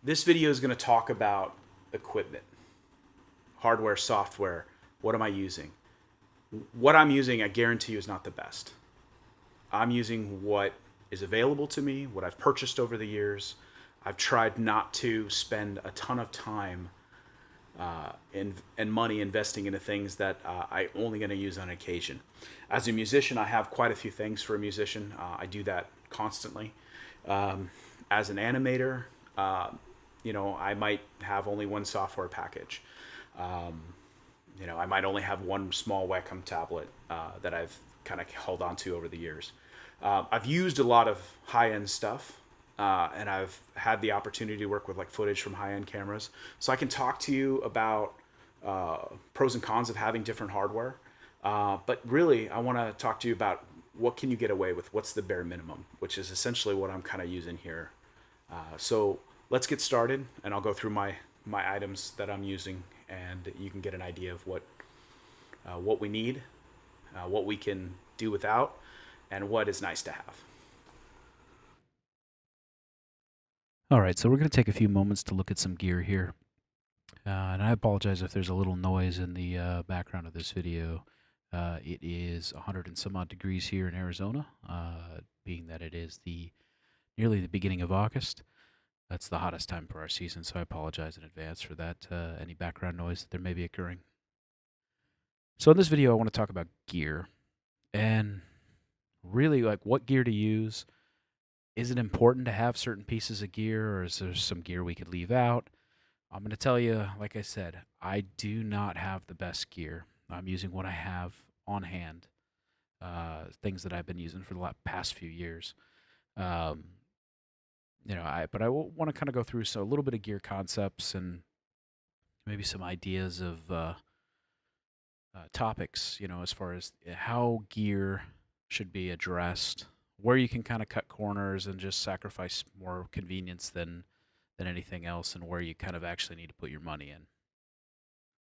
This video is going to talk about equipment, hardware, software. What am I using? What I'm using, I guarantee you, is not the best. I'm using what is available to me, what I've purchased over the years. I've tried not to spend a ton of time and money investing into things that I only going to use on occasion. As a musician, I have quite a few things for a musician. I do that constantly. As an animator, I might have only one software package. I might only have one small Wacom tablet that I've kind of held on to over the years. I've used a lot of high end stuff, and I've had the opportunity to work with like footage from high end cameras. So I can talk to you about pros and cons of having different hardware. But really, I want to talk to you about what can you get away with? What's the bare minimum, which is essentially what I'm kind of using here. So let's get started, and I'll go through my items that I'm using, and you can get an idea of what we need, what we can do without, and what is nice to have. All right, so we're going to take a few moments to look at some gear here. And I apologize if there's a little noise in the background of this video. It is 100 and some odd degrees here in Arizona, being that it is nearly the beginning of August. That's the hottest time for our season, so I apologize in advance for that, any background noise that there may be occurring. So in this video, I want to talk about gear and really like what gear to use. Is it important to have certain pieces of gear, or is there some gear we could leave out? I'm going to tell you, like I said, I do not have the best gear. I'm using what I have on hand, things that I've been using for the past few years. Um, but I want to kind of go through a little bit of gear concepts and maybe some ideas of topics, as far as how gear should be addressed, where you can kind of cut corners and just sacrifice more convenience than anything else, and where you kind of actually need to put your money in.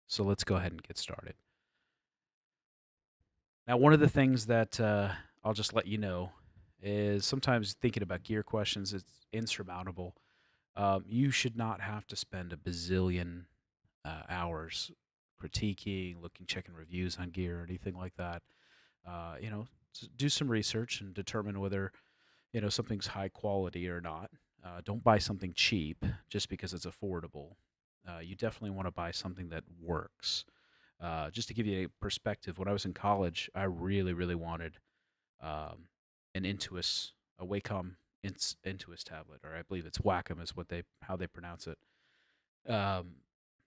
So let's go ahead and get started. Now, one of the things that I'll just let you know is sometimes thinking about gear questions is insurmountable. You should not have to spend a bazillion hours critiquing, checking reviews on gear or anything like that. Do some research and determine whether something's high quality or not. Don't buy something cheap just because it's affordable. You definitely want to buy something that works. Just to give you a perspective, when I was in college, I really, really wanted um, an Intuos, a Wacom Intuos tablet, or I believe it's Wacom is how they pronounce it. Um,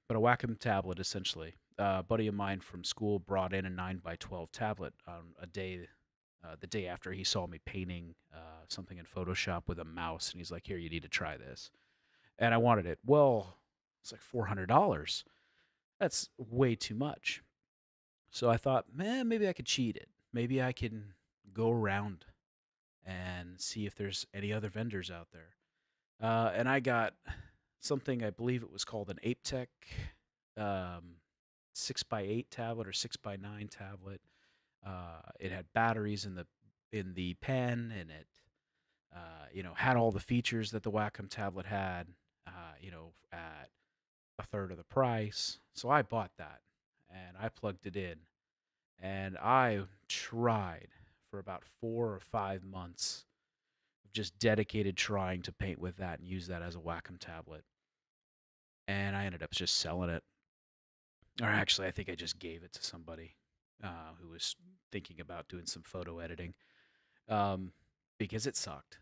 but a Wacom tablet, essentially. A buddy of mine from school brought in a 9 by 12 tablet on the day after he saw me painting something in Photoshop with a mouse, and he's like, "Here, you need to try this." And I wanted it. Well, it's like $400. That's way too much. So I thought, man, maybe I could cheat it. Maybe I can go around and see if there's any other vendors out there. And I got something, I believe it was called an ApeTech um, 6 by 8 tablet or 6 by 9 tablet. It had batteries in the pen, and it had all the features that the Wacom tablet had. At a third of the price. So I bought that and I plugged it in, and I tried for about 4 or 5 months of just dedicated trying to paint with that and use that as a Wacom tablet. And I ended up just selling it. Or actually, I think I just gave it to somebody who was thinking about doing some photo editing um, because it sucked.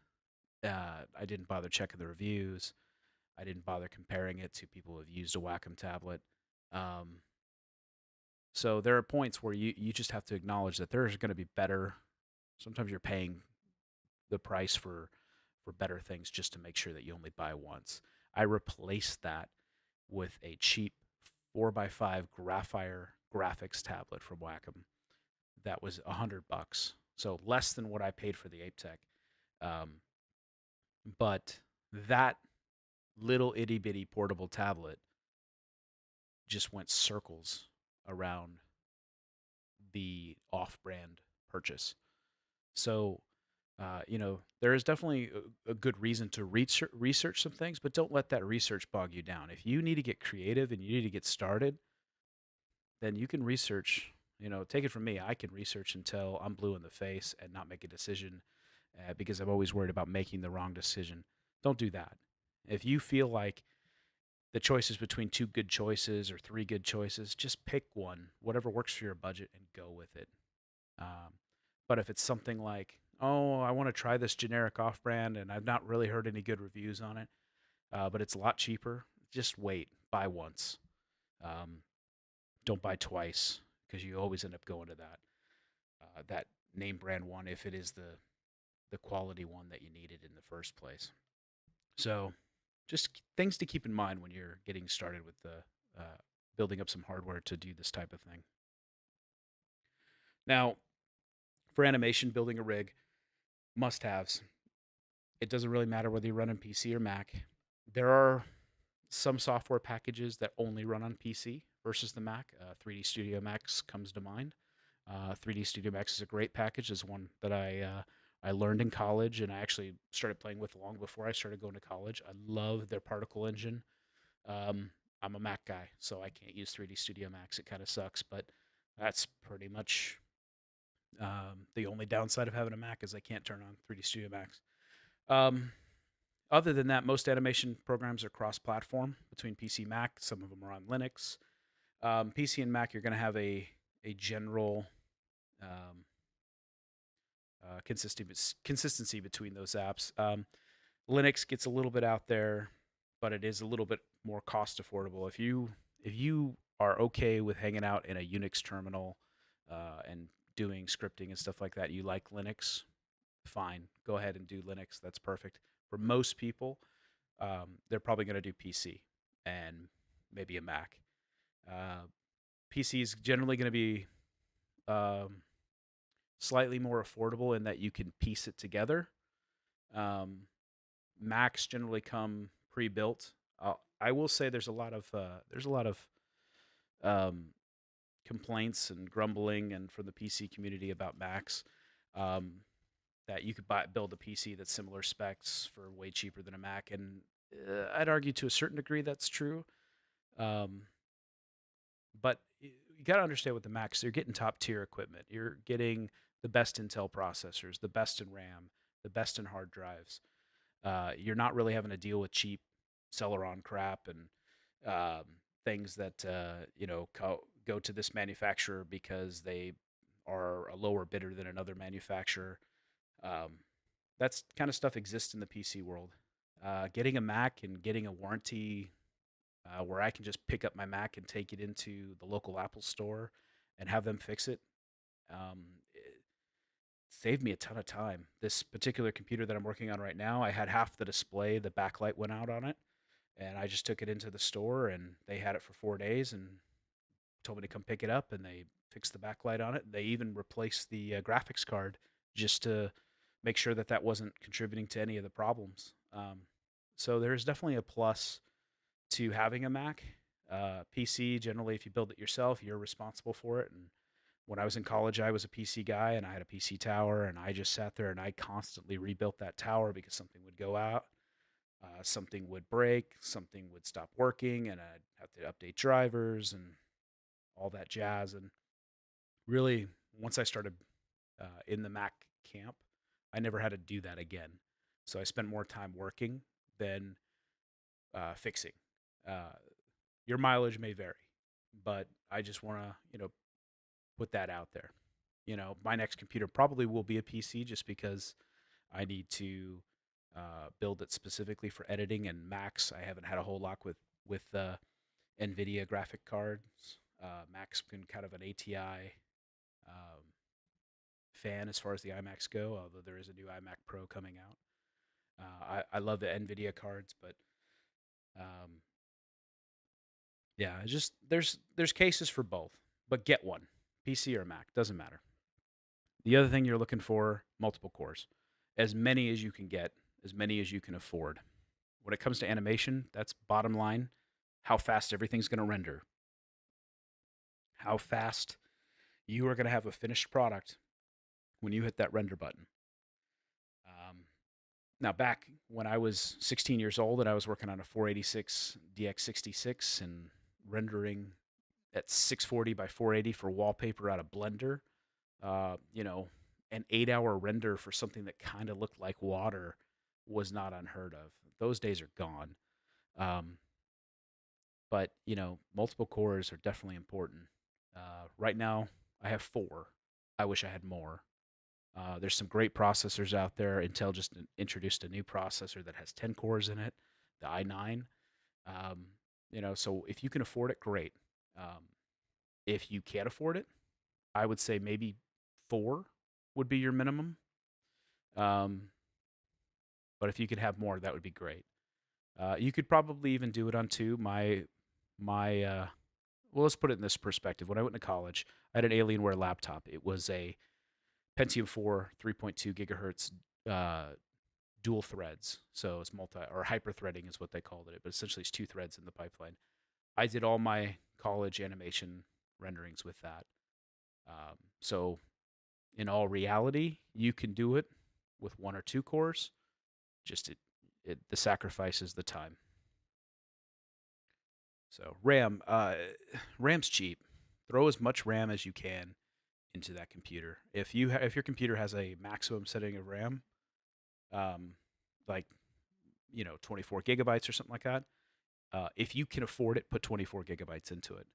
I didn't bother checking the reviews. I didn't bother comparing it to people who have used a Wacom tablet. Um, so there are points where you just have to acknowledge that there's going to be better. Sometimes you're paying the price for better things just to make sure that you only buy once. I replaced that with a cheap 4 by 5 Graphire graphics tablet from Wacom that was $100, so less than what I paid for the ApeTech. Um, but that little itty bitty portable tablet just went circles around the off-brand purchase. So There is definitely a good reason to research some things, but don't let that research bog you down. If you need to get creative and you need to get started, then you can research. Take it from me, I can research until I'm blue in the face and not make a decision because I'm always worried about making the wrong decision. Don't do that. If you feel like the choice is between two good choices or three good choices, just pick one, whatever works for your budget, and go with it. Um, but if it's something like, oh, I want to try this generic off brand and I've not really heard any good reviews on it, but it's a lot cheaper, just wait, buy once. Um, don't buy twice because you always end up going to that name brand one if it is the quality one that you needed in the first place. So, just things to keep in mind when you're getting started with the building up some hardware to do this type of thing. Now, for animation, building a rig, must-haves. It doesn't really matter whether you run on PC or Mac. There are some software packages that only run on PC versus the Mac. 3D Studio Max comes to mind. 3D Studio Max is a great package. It's one that I learned in college, and I actually started playing with long before I started going to college. I love their particle engine. Um, I'm a Mac guy, so I can't use 3D Studio Max. It kind of sucks, but that's pretty much the only downside of having a Mac is I can't turn on 3D Studio Max. Um, Other than that, most animation programs are cross-platform between PC and Mac. Some of them are on Linux. PC and Mac, you're going to have a general um, consistency between those apps. Linux gets a little bit out there, but it is a little bit more cost affordable. If you are okay with hanging out in a Unix terminal and doing scripting and stuff like that, you like Linux, fine, go ahead and do Linux. That's perfect. For most people, they're probably going to do PC and maybe a Mac. Uh, PC is generally going to be um, slightly more affordable in that you can piece it together. Um, Macs generally come pre-built. I will say there's a lot of um, complaints and grumbling and from the PC community about Macs. Um, that you could build a PC that's similar specs for way cheaper than a Mac, and I'd argue to a certain degree that's true. Um, but you got to understand with the Macs, you're getting top tier equipment. You're getting the best Intel processors, the best in RAM, the best in hard drives. You're not really having to deal with cheap Celeron crap and um, things that go to this manufacturer because they are a lower bidder than another manufacturer. Um, that's kind of stuff exists in the PC world. Getting a Mac and getting a warranty where I can just pick up my Mac and take it into the local Apple store and have them fix it. It saved me a ton of time. This particular computer that I'm working on right now, I had half the display, the backlight went out on it, and I just took it into the store and they had it for 4 days and told me to come pick it up and they fixed the backlight on it. They even replaced the graphics card just to make sure that that wasn't contributing to any of the problems. So there's definitely a plus to having a Mac. PC, generally, if you build it yourself, you're responsible for it. And when I was in college, I was a PC guy and I had a PC tower, and I just sat there and I constantly rebuilt that tower because something would go out, something would break, something would stop working, and I'd have to update drivers and all that jazz. And really, once I started in the Mac camp, I never had to do that again. So I spent more time working than fixing. Uh, your mileage may vary, but I just want to, put that out there. My next computer probably will be a PC just because I need to build it specifically for editing and Macs. I haven't had a whole lot with NVIDIA graphic cards. Mac's been kind of an ATI um, fan as far as the iMacs go, although there is a new iMac Pro coming out. I love the NVIDIA cards, but um, yeah, just there's cases for both, but get one, PC or Mac, doesn't matter. The other thing you're looking for, multiple cores, as many as you can get, as many as you can afford. When it comes to animation, that's bottom line, how fast everything's going to render, how fast you are going to have a finished product when you hit that render button. Now, back when I was 16 years old and I was working on a 486 DX66 and rendering at 640 by 480 for wallpaper out of Blender, you know, an 8-hour render for something that kind of looked like water was not unheard of. Those days are gone. Um, but multiple cores are definitely important. Right now, I have 4. I wish I had more. There's some great processors out there. Intel just introduced a new processor that has 10 cores in it, the i9. Um, so if you can afford it, great. Um, if you can't afford it, I would say maybe 4 would be your minimum. Um, but if you could have more, that would be great. You could probably even do it on 2. My well, let's put it in this perspective. When I went to college, I had an Alienware laptop. It was a Pentium 4, 3.2 gigahertz dual threads. So it's multi or hyper threading is what they called it, but essentially it's 2 threads in the pipeline. I did all my college animation renderings with that. So in all reality, you can do it with 1 or 2 cores. Just the sacrifice is the time. So RAM's cheap. Throw as much RAM as you can into that computer. If your computer has a maximum setting of RAM, um, like 24 gigabytes or something like that, if you can afford it, put 24 gigabytes into it.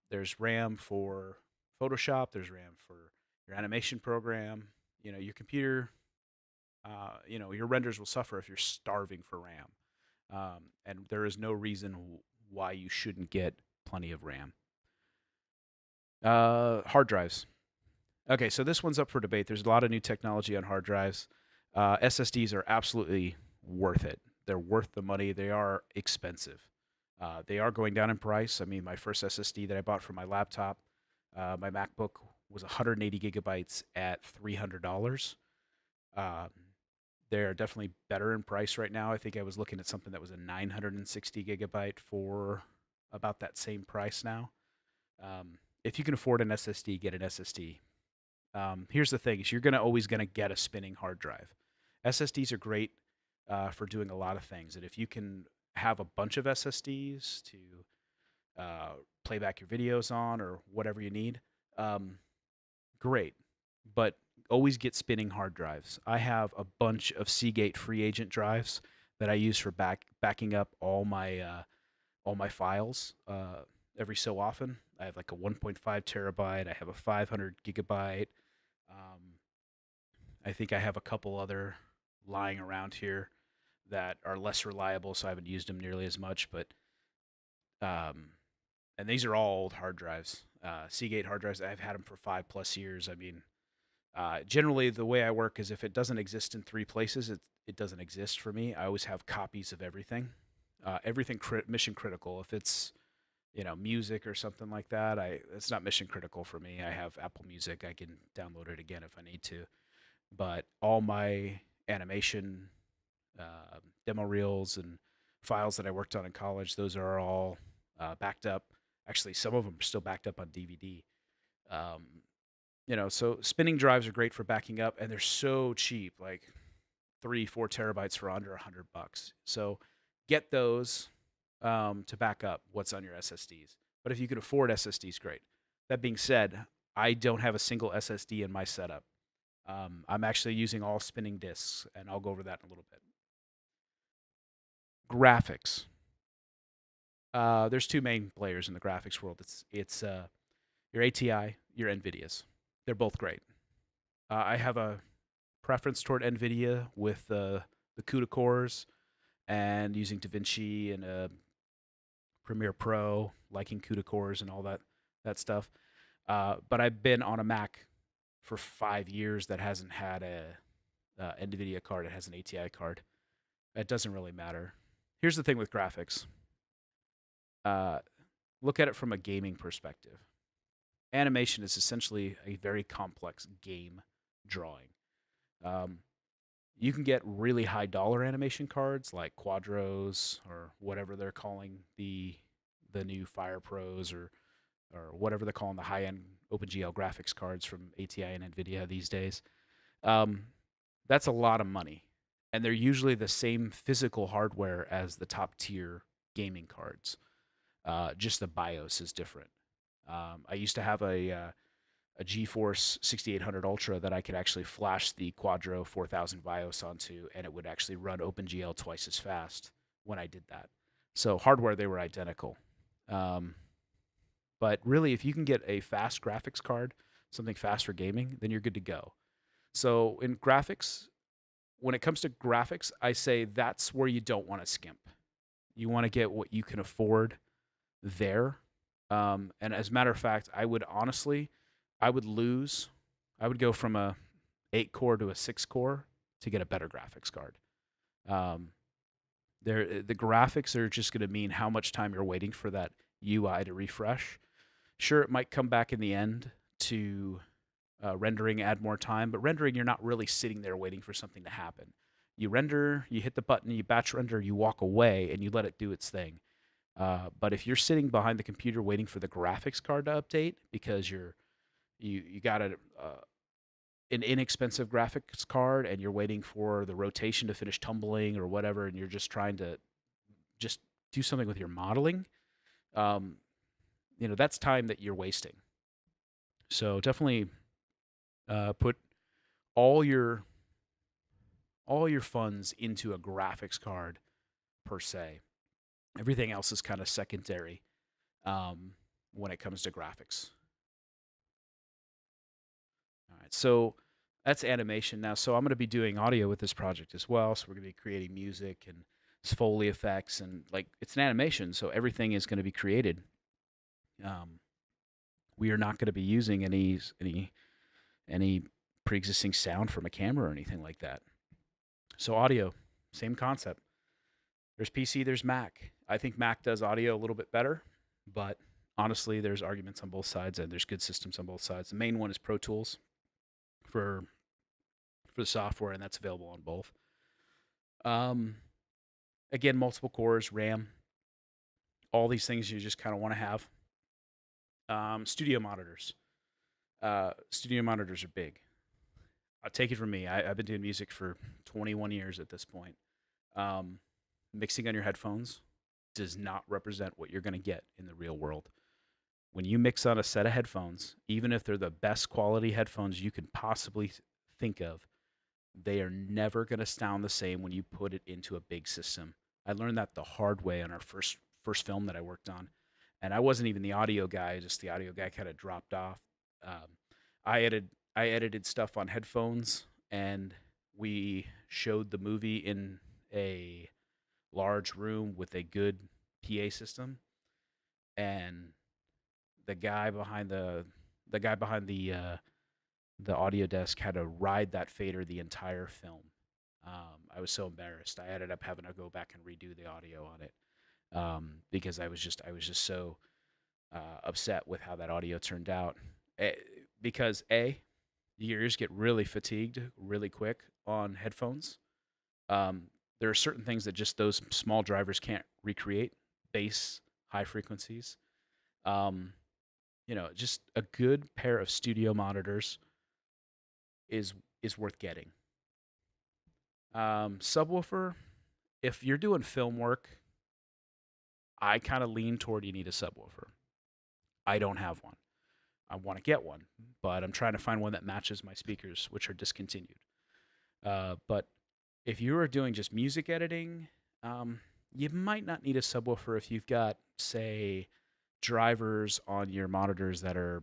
There's RAM for Photoshop. There's RAM for your animation program. Your computer, your renders will suffer if you're starving for RAM. And there is no reason why you shouldn't get plenty of RAM. Hard drives. Okay, so this one's up for debate. There's a lot of new technology on hard drives. SSDs are absolutely worth it. They're worth the money. They are expensive. They are going down in price. I mean, my first SSD that I bought for my laptop, my MacBook, was 180 gigabytes at $300. Um, they're definitely better in price right now. I think I was looking at something that was a 960 gigabyte for about that same price now. If you can afford an SSD, get an SSD. Here's the thing: is you're always gonna get a spinning hard drive. SSDs are great for doing a lot of things, and if you can have a bunch of SSDs to play back your videos on or whatever you need, um, great. But always get spinning hard drives. I have a bunch of Seagate free agent drives that I use for backing up all my files every so often. I have like a 1.5 terabyte. I have a 500 gigabyte. Um, I think I have a couple other lying around here that are less reliable, so I haven't used them nearly as much. But um, and these are all old hard drives, Seagate hard drives. I've had them for 5+ years. I mean, generally the way I work is if it doesn't exist in 3 places, it doesn't exist for me. I always have copies of everything, everything mission critical. If it's music or something like that, it's not mission critical for me. I have Apple Music. I can download it again if I need to. But all my animation demo reels and files that I worked on in college, those are all backed up. Actually, some of them are still backed up on DVD. Um, so spinning drives are great for backing up, and they're so cheap, like 3-4 terabytes for under $100. So get those to back up what's on your SSDs. But if you can afford SSDs, great. That being said, I don't have a single SSD in my setup. I'm actually using all spinning disks, and I'll go over that in a little bit. Graphics. There's 2 main players in the graphics world. It's your ATI, your NVIDIA's. They're both great. I have a preference toward NVIDIA with the CUDA cores and using DaVinci and Premiere Pro, liking CUDA cores and all that stuff. But I've been on a Mac for 5 years that hasn't had a NVIDIA card. It has an ATI card. It doesn't really matter. Here's the thing with graphics. Look at it from a gaming perspective. Animation is essentially a very complex game drawing. You can get really high dollar animation cards like Quadros or whatever they're calling the new Fire Pros or whatever they're calling the high end OpenGL graphics cards from ATI and NVIDIA these days. That's a lot of money. and they're usually the same physical hardware as the top tier gaming cards. Just the BIOS is different. I used to have a GeForce 6800 Ultra that I could actually flash the Quadro 4000 BIOS onto, and it would actually run OpenGL twice as fast when I did that. So hardware, they were identical. Um, but really, if you can get a fast graphics card, something fast for gaming, then you're good to go. So in graphics, when it comes to graphics, I say that's where you don't want to skimp. You want to get what you can afford there. And as a matter of fact, I would lose. I would go from a 8 core to a 6 core to get a better graphics card. Um, the graphics are just going to mean how much time you're waiting for that UI to refresh. Sure, it might come back in the end to rendering add more time, but rendering, you're not really sitting there waiting for something to happen. You render, you hit the button, you batch render, you walk away, and you let it do its thing. But if you're sitting behind the computer waiting for the graphics card to update because you got an inexpensive graphics card and you're waiting for the rotation to finish tumbling or whatever, and you're just trying to just do something with your modeling, um, that's time that you're wasting. So definitely put all your funds into a graphics card per se. Everything else is kind of secondary when it comes to graphics. All right, so that's animation now. So I'm going to be doing audio with this project as well. So we're going to be creating music and Foley effects, and like it's an animation, so everything is going to be created. We are not going to be using any pre-existing sound from a camera or anything like that. So audio, same concept. There's PC, there's Mac. I think Mac does audio a little bit better, but honestly, there's arguments on both sides, and there's good systems on both sides. The main one is Pro Tools for the software, and that's available on both. Again, multiple cores, RAM, all these things you just kind of want to have. Studio monitors. Studio monitors are big. Take it from me. I've been doing music for 21 years at this point. Mixing on your headphones does not represent what you're going to get in the real world. When you mix on a set of headphones, even if they're the best quality headphones you can possibly think of, they are never going to sound the same when you put it into a big system. I learned that the hard way on our first film that I worked on, and I wasn't even the audio guy. Just the audio guy kind of dropped off. I edited stuff on headphones, and we showed the movie in a large room with a good PA system, and the guy behind the audio desk had to ride that fader the entire film. I was so embarrassed. I ended up having to go back and redo the audio on it because I was just so upset with how that audio turned out. Because your ears get really fatigued really quick on headphones. There are certain things that just those small drivers can't recreate. Bass, high frequencies. Just a good pair of studio monitors is worth getting. Subwoofer, if you're doing film work, I kind of lean toward you need a subwoofer. I don't have one. I want to get one, but I'm trying to find one that matches my speakers, which are discontinued. But if you are doing just music editing, you might not need a subwoofer if you've got, say, drivers on your monitors that are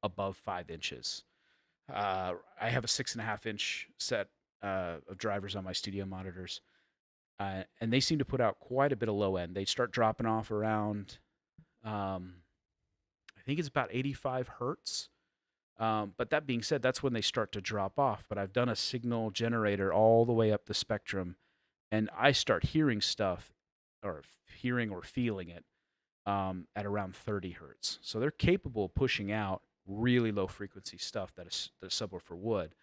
above 5 inches. I have a 6.5-inch set of drivers on my studio monitors, and they seem to put out quite a bit of low end. They start dropping off around, I think it's about 85 hertz. But that being said, that's when they start to drop off. But I've done a signal generator all the way up the spectrum, and I start hearing stuff, or hearing or feeling it, at around 30 hertz. So they're capable of pushing out really low frequency stuff that a subwoofer would.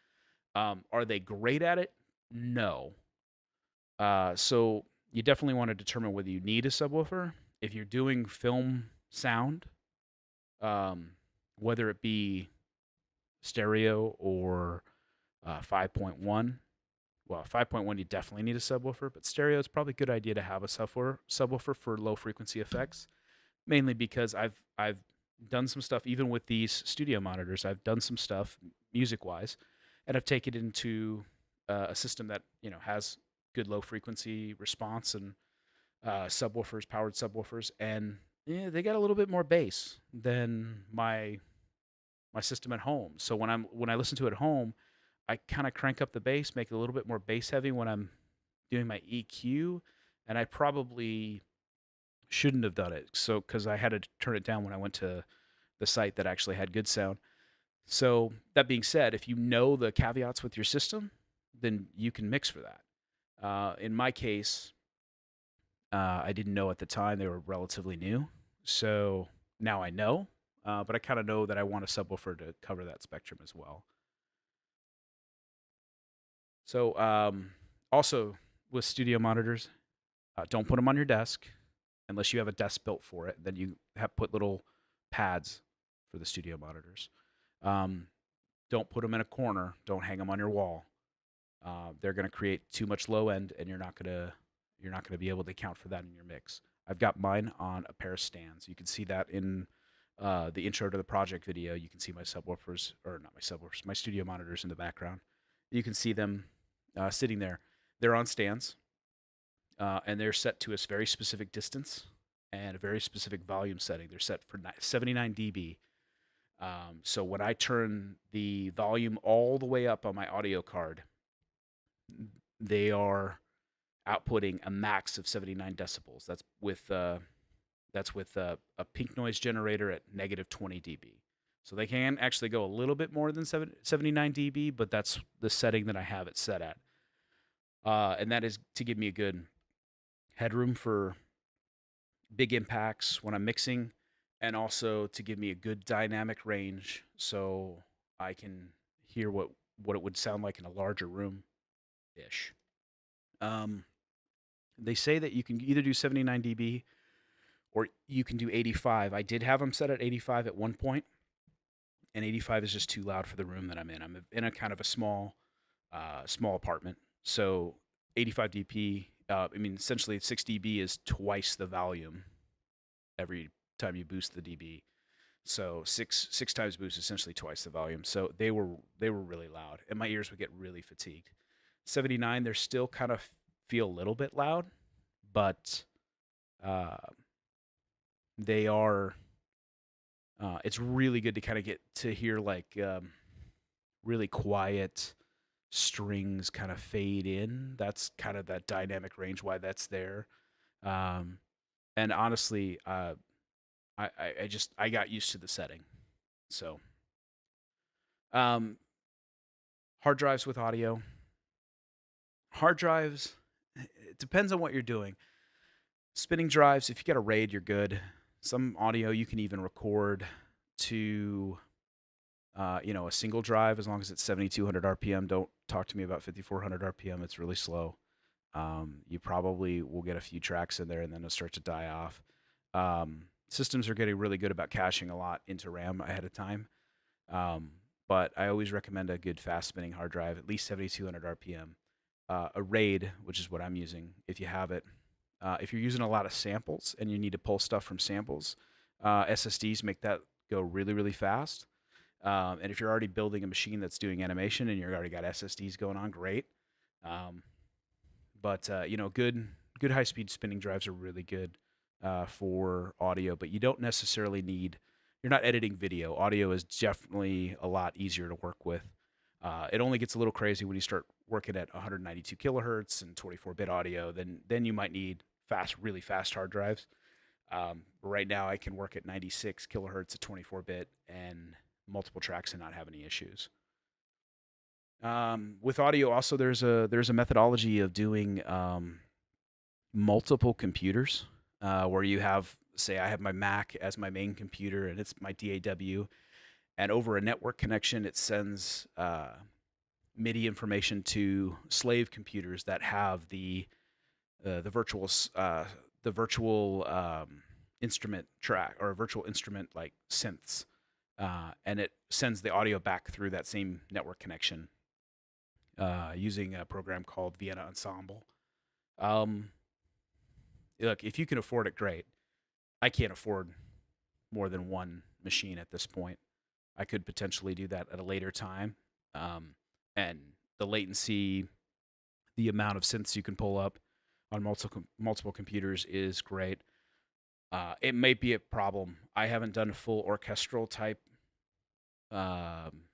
Are they great at it? No. So you definitely want to determine whether you need a subwoofer. If you're doing film sound, whether it be stereo or 5.1, well, 5.1 you definitely need a subwoofer, but stereo it's probably a good idea to have a subwoofer for low frequency effects, mainly because I've done some stuff even with these studio monitors. I've done some stuff music wise, and I've taken it into a system that has good low frequency response and subwoofers, powered subwoofers, and yeah, they got a little bit more bass than my system at home. So when I listen to it at home, I kind of crank up the bass, make it a little bit more bass heavy when I'm doing my EQ, and I probably shouldn't have done it. So because I had to turn it down when I went to the site that actually had good sound. So that being said, if you know the caveats with your system, then you can mix for that. In my case, I didn't know at the time; they were relatively new. So now I know, but I kind of know that I want a subwoofer to cover that spectrum as well. So also with studio monitors, don't put them on your desk unless you have a desk built for it. Then you have put little pads for the studio monitors. Um, don't put them in a corner. Don't hang them on your wall. They're going to create too much low end, and you're not gonna be able to account for that in your mix. I've got mine on a pair of stands. You can see that in the intro to the project video. You can see my subwoofers, or not my subwoofers, my studio monitors in the background. You can see them sitting there. They're on stands, and they're set to a very specific distance and a very specific volume setting. They're set for 79 dB. So when I turn the volume all the way up on my audio card, they are outputting a max of 79 decibels. That's with a pink noise generator at negative 20 dB. So they can actually go a little bit more than 79 dB, but that's the setting that I have it set at. And that is to give me a good headroom for big impacts when I'm mixing, and also to give me a good dynamic range so I can hear what it would sound like in a larger room ish. Um, they say that you can either do 79 dB or you can do 85. I did have them set at 85 at one point, and 85 is just too loud for the room that I'm in. I'm in a kind of a small apartment, so 85 dB. I mean, essentially 6 dB is twice the volume every time you boost the dB. So six times boost, essentially twice the volume. So they were really loud, and my ears would get really fatigued. 79, they're still kind of feel a little bit loud, but uh, they are. It's really good to kind of get to hear like really quiet strings kind of fade in. That's kind of that dynamic range why that's there. Um, and honestly, I got used to the setting. So um, hard drives with audio. Hard drives. It depends on what you're doing. Spinning drives. If you got a RAID, you're good. Some audio you can even record to a single drive as long as it's 7,200 RPM. Don't talk to me about 5,400 RPM. It's really slow. You probably will get a few tracks in there and then it'll start to die off. Systems are getting really good about caching a lot into RAM ahead of time. Um, but I always recommend a good fast spinning hard drive, at least 7,200 RPM. A RAID, which is what I'm using, if you have it. If you're using a lot of samples and you need to pull stuff from samples, SSDs make that go really, really fast. And if you're already building a machine that's doing animation and you've already got SSDs going on, great. Um, but good high speed spinning drives are really good for audio, but you don't necessarily need. You're not editing video. Audio is definitely a lot easier to work with. It only gets a little crazy when you start working at 192 kilohertz and 24-bit audio. Then you might need really fast hard drives. Right now, I can work at 96 kilohertz at 24-bit and multiple tracks and not have any issues. With audio, also there's a methodology of doing multiple computers where you have, say, I have my Mac as my main computer and it's my DAW, and over a network connection, it sends MIDI information to slave computers that have the virtual instrument track or virtual instrument like synths, and it sends the audio back through that same network connection using a program called Vienna Ensemble. Um, Look, if you can afford it, great. I can't afford more than one machine at this point. I could potentially do that at a later time. Um, and the latency, the amount of synths you can pull up on multiple computers is great. It may be a problem. I haven't done a full orchestral type, um,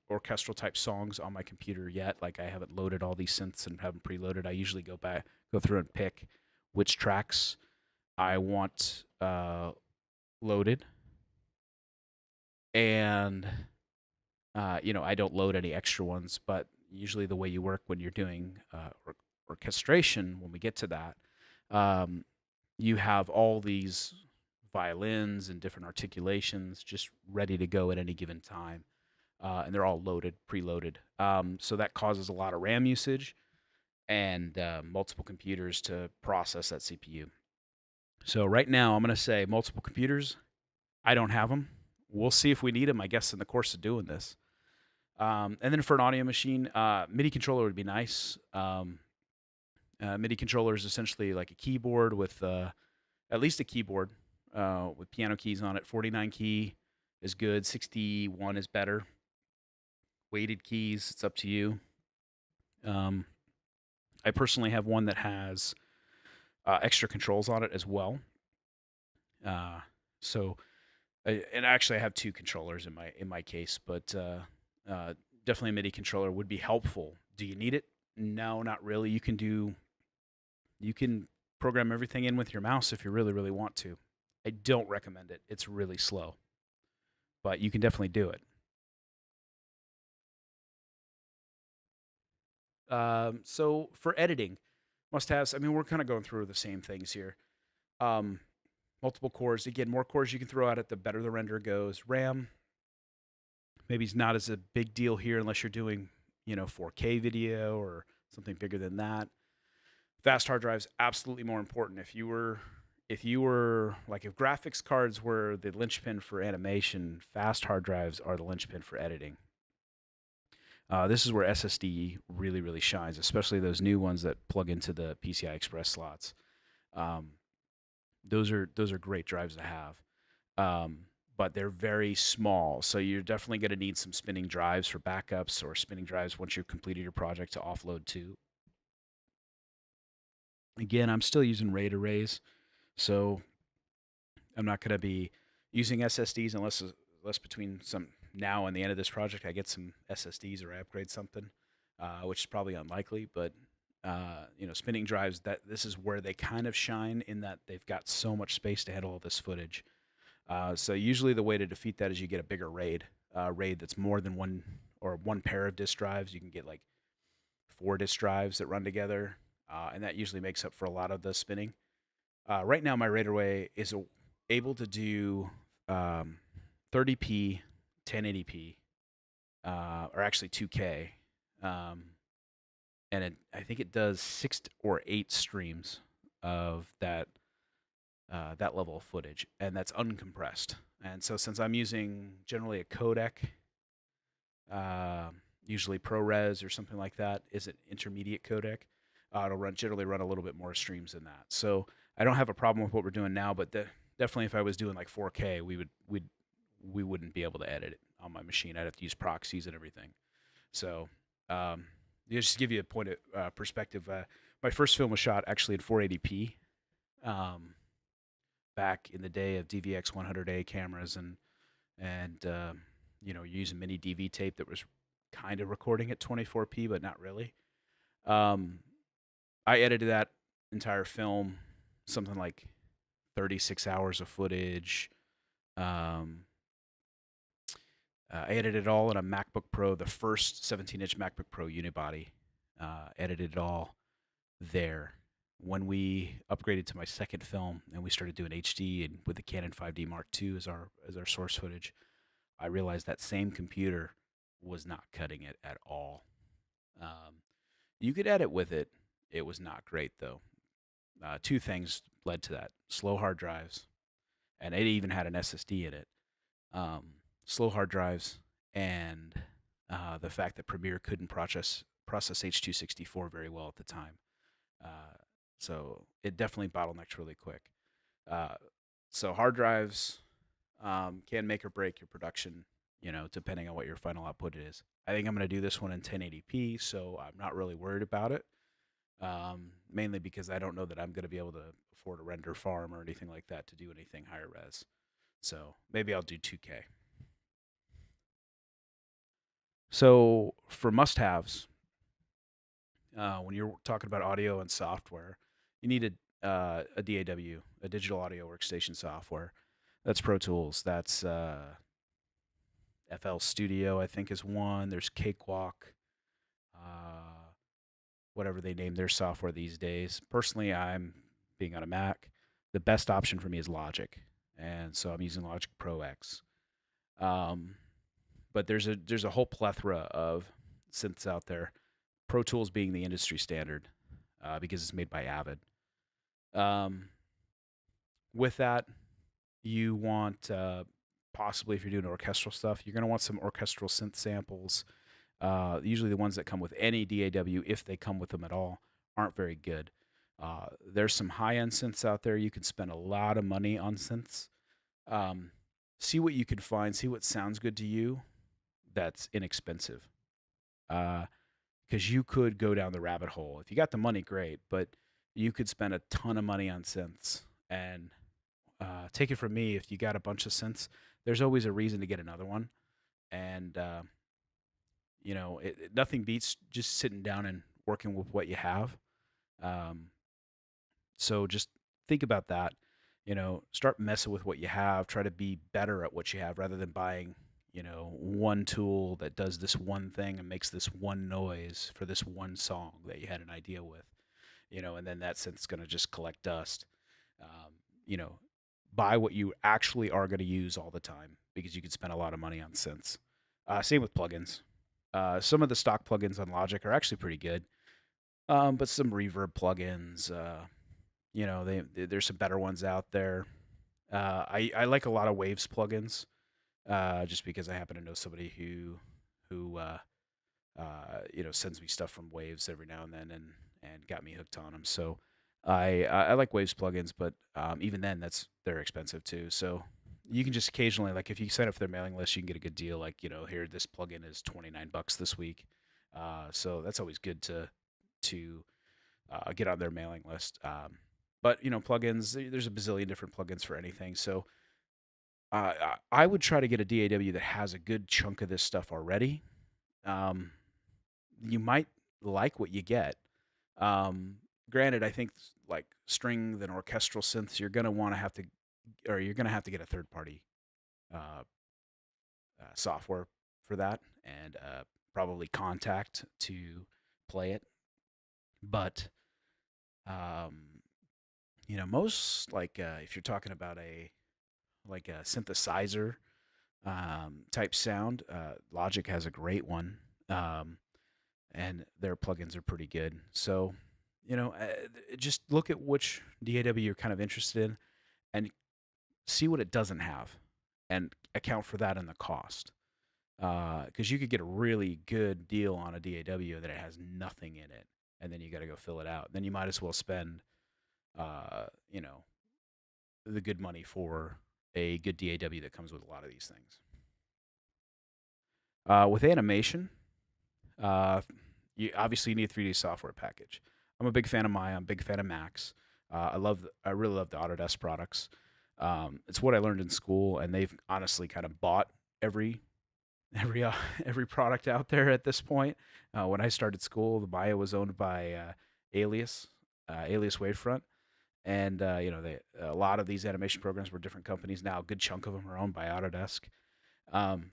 orchestral type songs on my computer yet. Like I haven't loaded all these synths and have them preloaded. I usually go through and pick which tracks I want loaded, and I don't load any extra ones. But usually, the way you work when you're doing orchestration, when we get to that, um, you have all these violins and different articulations just ready to go at any given time, and they're all loaded, preloaded. So that causes a lot of RAM usage and multiple computers to process that CPU. So right now, I'm going to say multiple computers. I don't have them. We'll see if we need them, I guess, in the course of doing this. And then for an audio machine, MIDI controller would be nice. MIDI controller is essentially like a keyboard with at least a keyboard with piano keys on it. 49 key is good. 61 is better. Weighted keys, it's up to you. I personally have one that has extra controls on it as well. So, and actually, I have two controllers in my case, but definitely a MIDI controller would be helpful. Do you need it? No, not really. You can program everything in with your mouse if you really, really want to. I don't recommend it. It's really slow, but you can definitely do it. So for editing, must-haves. I mean, we're kind of going through the same things here. Um, Multiple cores. Again, more cores you can throw at it, the better the render goes. RAM, maybe it's not as a big deal here unless you're doing, 4K video or something bigger than that. Fast hard drives, absolutely more important. If you were like, if graphics cards were the linchpin for animation, fast hard drives are the linchpin for editing. This is where SSD really, really shines, especially those new ones that plug into the PCI Express slots. Um, those are great drives to have, but they're very small. So you're definitely going to need some spinning drives for backups or spinning drives once you've completed your project to offload to. Again, I'm still using RAID arrays, so I'm not going to be using SSDs unless between some now and the end of this project I get some SSDs or I upgrade something, which is probably unlikely. But spinning drives, that this is where they kind of shine in that they've got so much space to handle all this footage. So usually the way to defeat that is you get a bigger RAID that's more than one or one pair of disk drives. You can get like 4 disk drives that run together, and that usually makes up for a lot of the spinning. Right now, my RAID array is able to do 30p, 1080p, or actually 2K, and I think it does 6 or 8 streams of that level of footage, and that's uncompressed. And so, since I'm using generally a codec, usually ProRes or something like that, is an intermediate codec, it'll generally run a little bit more streams than that. So I don't have a problem with what we're doing now, but definitely if I was doing like 4K, we wouldn't be able to edit it on my machine. I'd have to use proxies and everything. So just to give you a point of perspective, my first film was shot actually in 480p. Back in the day of DVX 100A cameras and using mini DV tape that was kind of recording at 24p, but not really. I edited that entire film, something like 36 hours of footage. I edited it all in a MacBook Pro, the first 17-inch MacBook Pro unibody. Edited it all there. When we upgraded to my second film and we started doing HD and with the Canon 5D Mark II as our source footage, I realized that same computer was not cutting it at all. You could edit with it. It was not great though. Two things led to that: slow hard drives, and it even had an SSD in it. Slow hard drives and the fact that Premiere couldn't process H.264 very well at the time. Uh, so it definitely bottlenecked really quick. Uh, so hard drives can make or break your production, depending on what your final output is. I think I'm going to do this one in 1080p, so I'm not really worried about it. Mainly because I don't know that I'm going to be able to afford a render farm or anything like that to do anything higher res. So maybe I'll do 2K. So for must-haves, when you're talking about audio and software, you need a DAW, a digital audio workstation software. That's Pro Tools. That's FL Studio, I think, is one. There's Cakewalk, uh, whatever they name their software these days. Personally, I'm being on a Mac. The best option for me is Logic, and so I'm using Logic Pro X. Um, but there's a whole plethora of synths out there. Pro Tools being the industry standard because it's made by Avid. Um, with that, you want possibly if you're doing orchestral stuff, you're going to want some orchestral synth samples. Usually, the ones that come with any DAW, if they come with them at all, aren't very good. There's some high-end synths out there. You can spend a lot of money on synths. Um, See what you can find. See what sounds good to you. That's inexpensive. Because you could go down the rabbit hole. If you got the money, great, but you could spend a ton of money on synths. And take it from me, if you got a bunch of synths, there's always a reason to get another one. And nothing beats just sitting down and working with what you have. Um, so just think about that. Start messing with what you have. Try to be better at what you have rather than buying, one tool that does this one thing and makes this one noise for this one song that you had an idea with, and then that synth's going to just collect dust. Um, you know, Buy what you actually are going to use all the time because you can spend a lot of money on synths. Same with plugins. Some of the stock plugins on Logic are actually pretty good, but some reverb plugins, there's some better ones out there. I like a lot of Waves plugins, just because I happen to know somebody who sends me stuff from Waves every now and then, and got me hooked on them. So I like Waves plugins, but even then, they're expensive too. So you can just occasionally, like if you sign up for their mailing list, you can get a good deal. Like here, this plugin is $29 this week. So that's always good to get on their mailing list. But plugins, there's a bazillion different plugins for anything. So I would try to get a DAW that has a good chunk of this stuff already. Um, you might like what you get. Um, Granted, I think like strings and orchestral synths, you're gonna have to get a third party uh, software for that, and probably Contact to play it. But um, most like if you're talking about a synthesizer type sound, Logic has a great one. And their plugins are pretty good. So, just look at which DAW you're kind of interested in and see what it doesn't have and account for that in the cost. Because you could get a really good deal on a DAW that it has nothing in it, and then you got to go fill it out. Then you might as well spend, uh, you know, the good money for a good DAW that comes with a lot of these things. With animation, uh, you obviously need a 3D software package. I'm a big fan of Maya. I'm a big fan of Max. I really love the Autodesk products. It's what I learned in school, and they've honestly kind of bought every every every product out there at this point. When I started school, the Maya was owned by Alias, Alias Wavefront, and a lot of these animation programs were different companies. Now, a good chunk of them are owned by Autodesk. Um,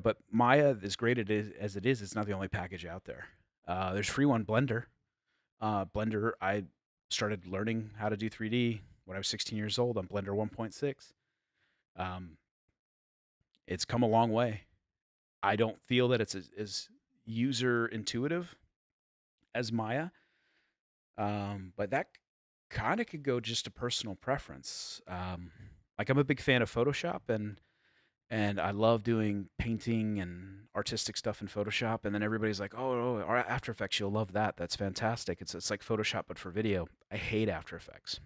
but Maya, as great as it is, it's not the only package out there. There's free one, Blender. Blender, I started learning how to do 3D when I was 16 years old on Blender 1.6. Um, it's come a long way. I don't feel that it's as user intuitive as Maya, but that kind of could go just to personal preference. Like I'm a big fan of Photoshop, and and I love doing painting and artistic stuff in Photoshop. And then everybody's like, "Oh, After Effects, you'll love that. That's fantastic. It's like Photoshop but for video." I hate After Effects.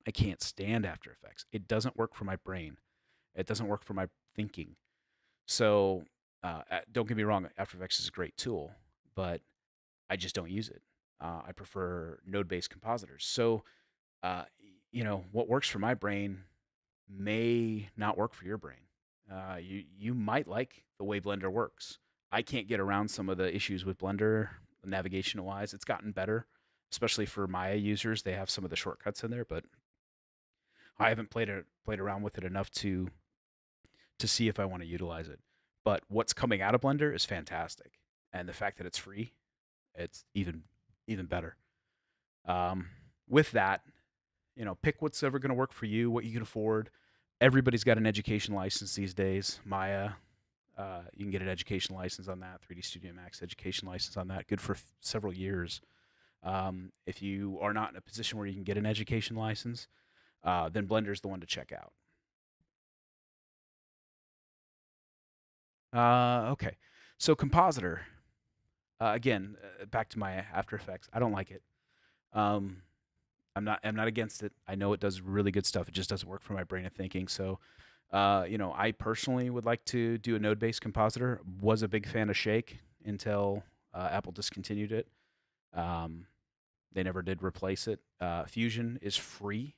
I can't stand After Effects. It doesn't work for my brain. It doesn't work for my thinking. So don't get me wrong, After Effects is a great tool, but I just don't use it. I prefer node-based compositors. So uh, what works for my brain may not work for your brain. You might like the way Blender works. I can't get around some of the issues with Blender navigation wise. It's gotten better, especially for Maya users. They have some of the shortcuts in there, but I haven't played around with it enough to see if I want to utilize it. But what's coming out of Blender is fantastic, and the fact that it's free, it's even better. Um, with that, pick what's ever going to work for you, what you can afford. Everybody's got an education license these days. Maya, you can get an education license on that. 3D Studio Max education license on that. Good for several years. If you are not in a position where you can get an education license, then Blender's the one to check out. Okay, so Compositor. Again, back to my After Effects. I don't like it. Um, I'm not against it. I know it does really good stuff. It just doesn't work for my brain of thinking. So, I personally would like to do a node-based compositor. Was a big fan of Shake until Apple discontinued it. Um, they never did replace it. Fusion is free.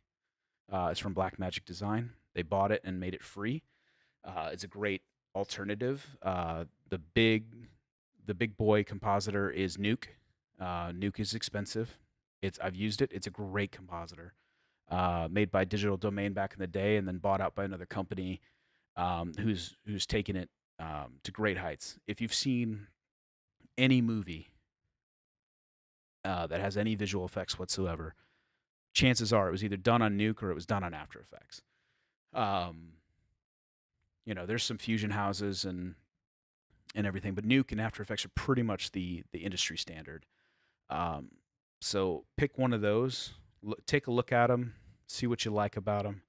It's from Blackmagic Design. They bought it and made it free. It's a great alternative. The big boy compositor is Nuke. Nuke is expensive. I've used it. It's a great compositor. Made by Digital Domain back in the day, and then bought out by another company who's taken it to great heights. If you've seen any movie that has any visual effects whatsoever, chances are it was either done on Nuke or it was done on After Effects. Um, there's some fusion houses and everything, but Nuke and After Effects are pretty much the industry standard. Um, so pick one of those, take a look at them, see what you like about them.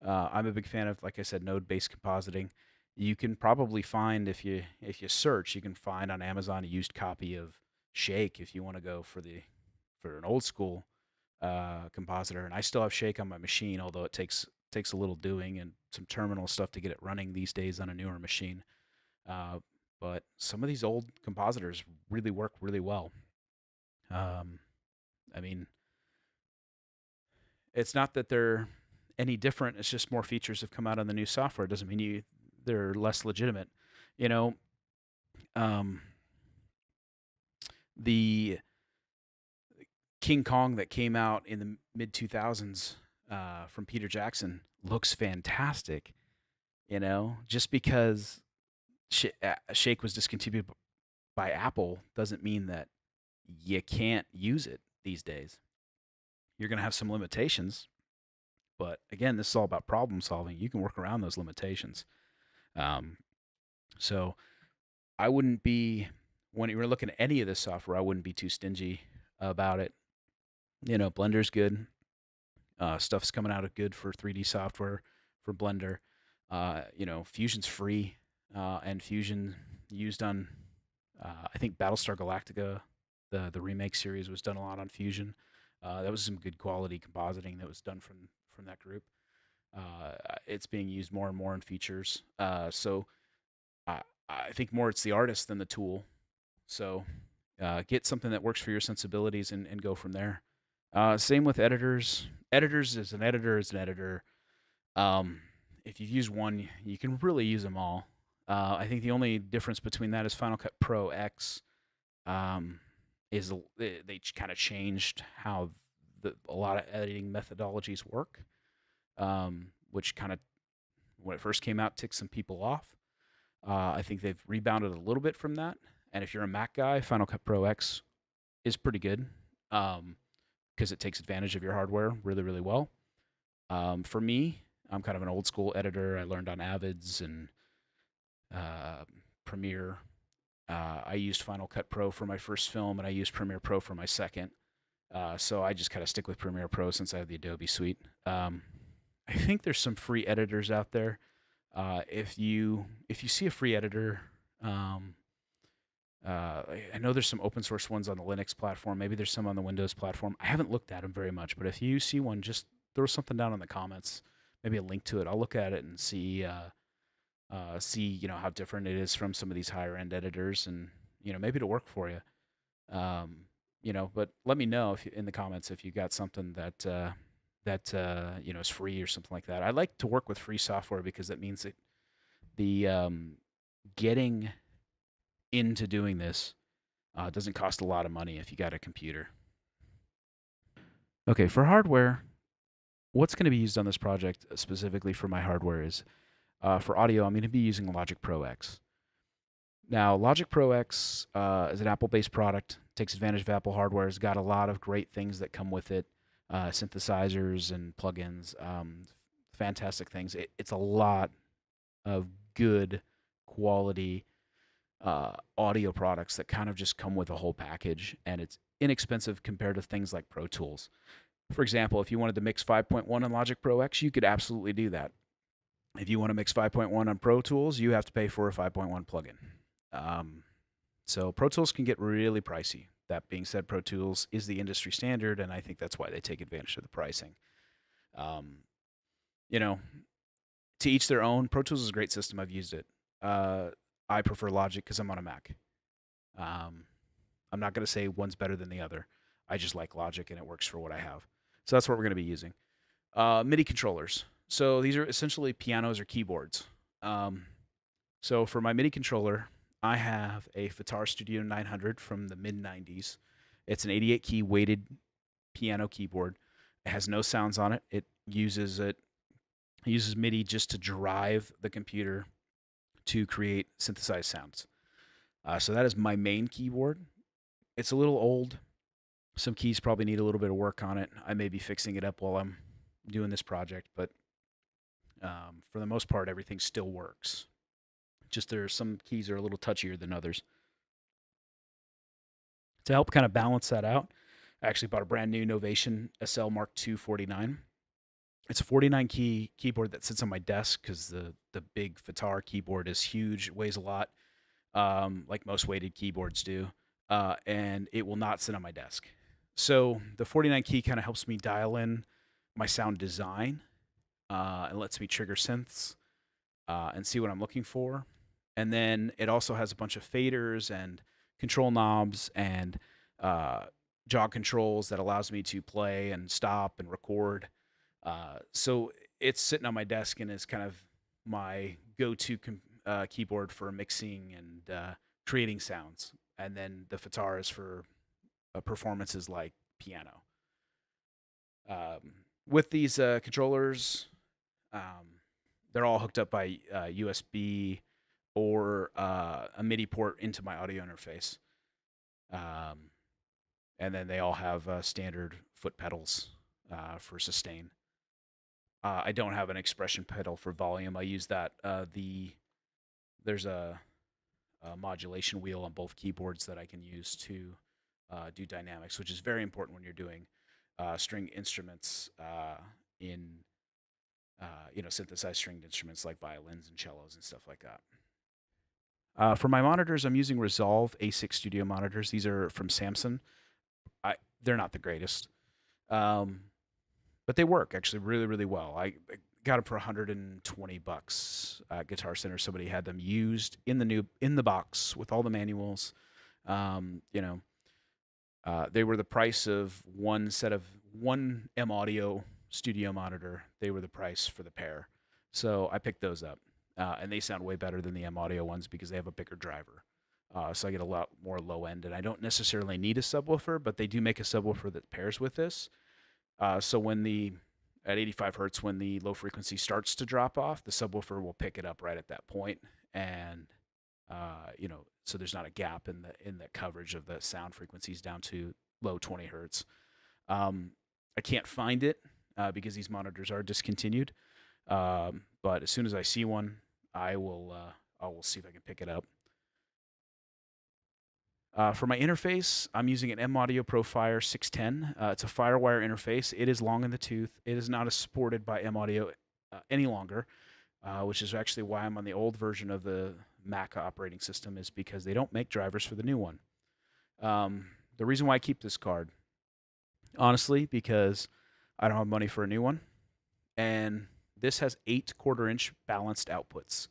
I'm a big fan of, like I said, node-based compositing. You can probably find if you search, you can find on Amazon a used copy of Shake if you want to go for an old school compositor. And I still have Shake on my machine, although it takes a little doing and some terminal stuff to get it running these days on a newer machine. Uh, but some of these old compositors really work really well. Um, I mean, it's not that they're any different. It's just more features have come out on the new software. It doesn't mean they're less legitimate. You know, um, the King Kong that came out in the mid 2000s from Peter Jackson looks fantastic. Just because Shake was discontinued by Apple doesn't mean that you can't use it these days. You're going to have some limitations, but again, this is all about problem solving. You can work around those limitations. Um, so I wouldn't be, when you're looking at any of this software, I wouldn't be too stingy about it. Blender's good. Stuff's coming out of good for 3D software for Blender. Fusion's free, and Fusion used on, I think Battlestar Galactica, the remake series was done a lot on Fusion. That was some good quality compositing that was done from that group. It's being used more and more in features. So I think more it's the artist than the tool. So get something that works for your sensibilities and go from there. Same with editors. Editors is an editor. If you've used one, you can really use them all. I think the only difference between that is Final Cut Pro X is they kind of changed how a lot of editing methodologies work, which kind of, when it first came out, ticked some people off. I think they've rebounded a little bit from that. And if you're a Mac guy, Final Cut Pro X is pretty good because it takes advantage of your hardware really, really well. For me, I'm kind of an old school editor. I learned on Avids and Premiere. I used Final Cut Pro for my first film, and I used Premiere Pro for my second. So I just kind of stick with Premiere Pro since I have the Adobe suite. I think there's some free editors out there. If you see a free editor, um, I know there's some open source ones on the Linux platform. Maybe there's some on the Windows platform. I haven't looked at them very much, but if you see one, just throw something down in the comments, maybe a link to it. I'll look at it and see how different it is from some of these higher end editors, and maybe it'll work for you. Um, but let me know if in the comments if you got something that is free or something like that. I like to work with free software because that means that the getting into doing this doesn't cost a lot of money if you got a computer. Okay, for hardware, what's going to be used on this project specifically for my hardware is for audio, I'm going to be using Logic Pro X. Now, Logic Pro X is an Apple-based product, takes advantage of Apple hardware, has got a lot of great things that come with it, synthesizers and plugins, fantastic things. It's a lot of good quality audio products that kind of just come with a whole package, and it's inexpensive compared to things like Pro Tools. For example, if you wanted to mix 5.1 on Logic Pro X, you could absolutely do that. If you want to mix 5.1 on Pro Tools, you have to pay for a 5.1 plugin. So Pro Tools can get really pricey. That being said, Pro Tools is the industry standard, and I think that's why they take advantage of the pricing. You know, to each their own. Pro Tools is a great system. I've used it. I prefer Logic because I'm on a Mac. I'm not going to say one's better than the other. I just like Logic, and it works for what I have. So that's what we're going to be using. MIDI controllers. So these are essentially pianos or keyboards. So for my MIDI controller, I have a Guitar Studio 900 from the mid-90s. It's an 88-key weighted piano keyboard. It has no sounds on it. It uses MIDI just to drive the computer to create synthesized sounds. So that is my main keyboard. It's a little old. Some keys probably need a little bit of work on it. I may be fixing it up while I'm doing this project, but for the most part, everything still works. Just there are some keys are a little touchier than others. To help kind of balance that out, I actually bought a brand new Novation SL Mark II 49. It's a 49 key keyboard that sits on my desk because the big Guitar keyboard is huge, weighs a lot, like most weighted keyboards do, and it will not sit on my desk. So the 49 key kind of helps me dial in my sound design and lets me trigger synths and see what I'm looking for. And then it also has a bunch of faders and control knobs and jog controls that allows me to play and stop and record. So it's sitting on my desk and is kind of my go-to keyboard for mixing and creating sounds. And then the Guitar is for performances like piano. With these controllers, they're all hooked up by USB or a MIDI port into my audio interface. And then they all have standard foot pedals for sustain. I don't have an expression pedal for volume. I use that. There's a modulation wheel on both keyboards that I can use to do dynamics, which is very important when you're doing string instruments in synthesized stringed instruments like violins and cellos and stuff like that. For my monitors, I'm using Resolve A6 Studio monitors. These are from Samsung. They're not the greatest, but they work actually really, really well. I got them for $120 at Guitar Center. Somebody had them used in the box with all the manuals. They were the price of one M Audio studio monitor. They were the price for the pair, so I picked those up, and they sound way better than the M Audio ones because they have a bigger driver. So I get a lot more low end, and I don't necessarily need a subwoofer, but they do make a subwoofer that pairs with this. So at 85 hertz, when the low frequency starts to drop off, the subwoofer will pick it up right at that point, and so there's not a gap in the coverage of the sound frequencies down to low 20 hertz. I can't find it because these monitors are discontinued, but as soon as I see one, I will see if I can pick it up. For my interface, I'm using an M Audio Profire 610. It's a FireWire interface. It is long in the tooth. It is not supported by M Audio any longer. which is actually why I'm on the old version of the Mac operating system, is because they don't make drivers for the new one. The reason why I keep this card, honestly, because I don't have money for a new one, and this has 8 quarter-inch balanced outputs.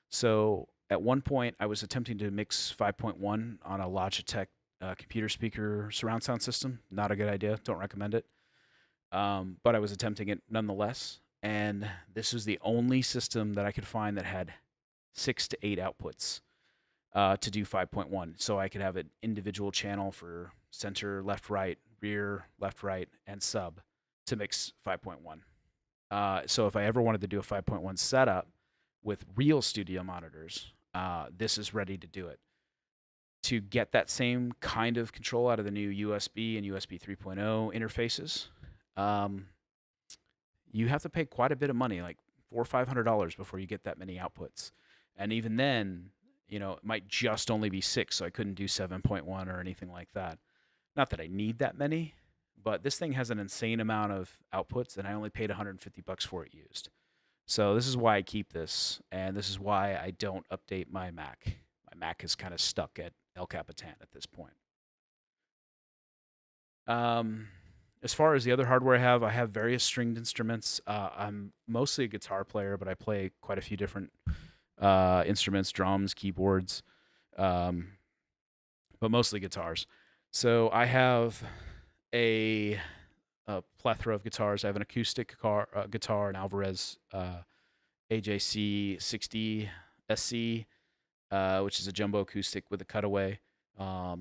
So at one point, I was attempting to mix 5.1 on a Logitech computer speaker surround sound system. Not a good idea. Don't recommend it. But I was attempting it nonetheless. And this was the only system that I could find that had 6 to 8 outputs to do 5.1. So I could have an individual channel for center, left, right, rear, left, right, and sub to mix 5.1. So if I ever wanted to do a 5.1 setup with real studio monitors, this is ready to do it. To get that same kind of control out of the new USB and USB 3.0 interfaces, you have to pay quite a bit of money, like $400 or $500 before you get that many outputs. And even then, it might just only be 6, so I couldn't do 7.1 or anything like that. Not that I need that many, but this thing has an insane amount of outputs, and I only paid $150 for it used. So this is why I keep this, and this is why I don't update my Mac. My Mac is kind of stuck at El Capitan at this point. As far as the other hardware I have various stringed instruments. I'm mostly a guitar player, but I play quite a few different instruments, drums, keyboards, but mostly guitars. So I have a plethora of guitars. I have an acoustic guitar, an Alvarez AJC 60 SC, which is a jumbo acoustic with a cutaway,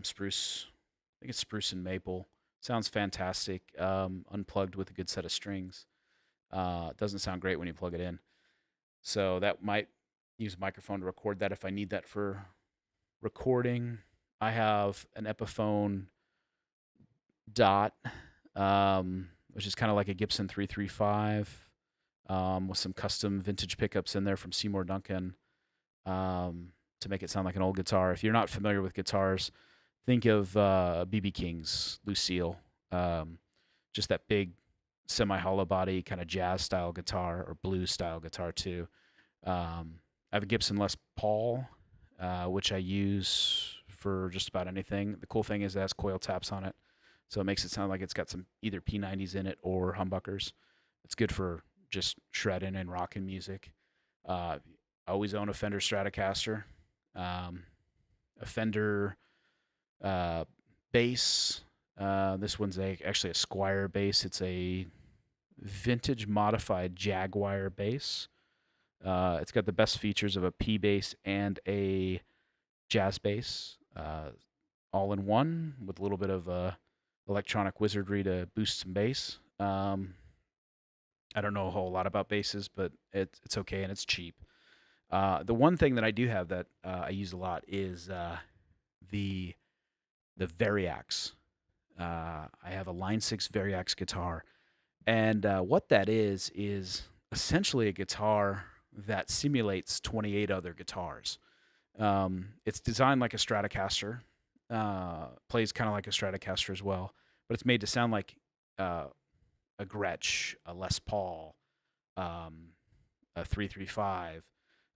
spruce. I think it's spruce and maple. Sounds fantastic. Unplugged with a good set of strings. Doesn't sound great when you plug it in. So that might use a microphone to record that if I need that for recording. I have an Epiphone Dot, which is kind of like a Gibson 335, with some custom vintage pickups in there from Seymour Duncan, to make it sound like an old guitar. If you're not familiar with guitars, think of BB King's Lucille, just that big semi-hollow body kind of jazz style guitar, or blues style guitar too. I have a Gibson Les Paul, which I use for just about anything. The cool thing is it has coil taps on it, so it makes it sound like it's got some either P90s in it or humbuckers. It's good for just shredding and rocking music. I always own a Fender Stratocaster, a Fender bass. This one's actually a Squier bass. It's a vintage modified Jaguar bass. It's got the best features of a P bass and a jazz bass, all in one, with a little bit of electronic wizardry to boost some bass. I don't know a whole lot about basses, but it's okay and it's cheap. The one thing that I do have that I use a lot is the Variax. I have a Line 6 Variax guitar, and what that is essentially a guitar that simulates 28 other guitars. It's designed like a Stratocaster, plays kind of like a Stratocaster as well, but it's made to sound like a Gretsch, a Les Paul, a 335,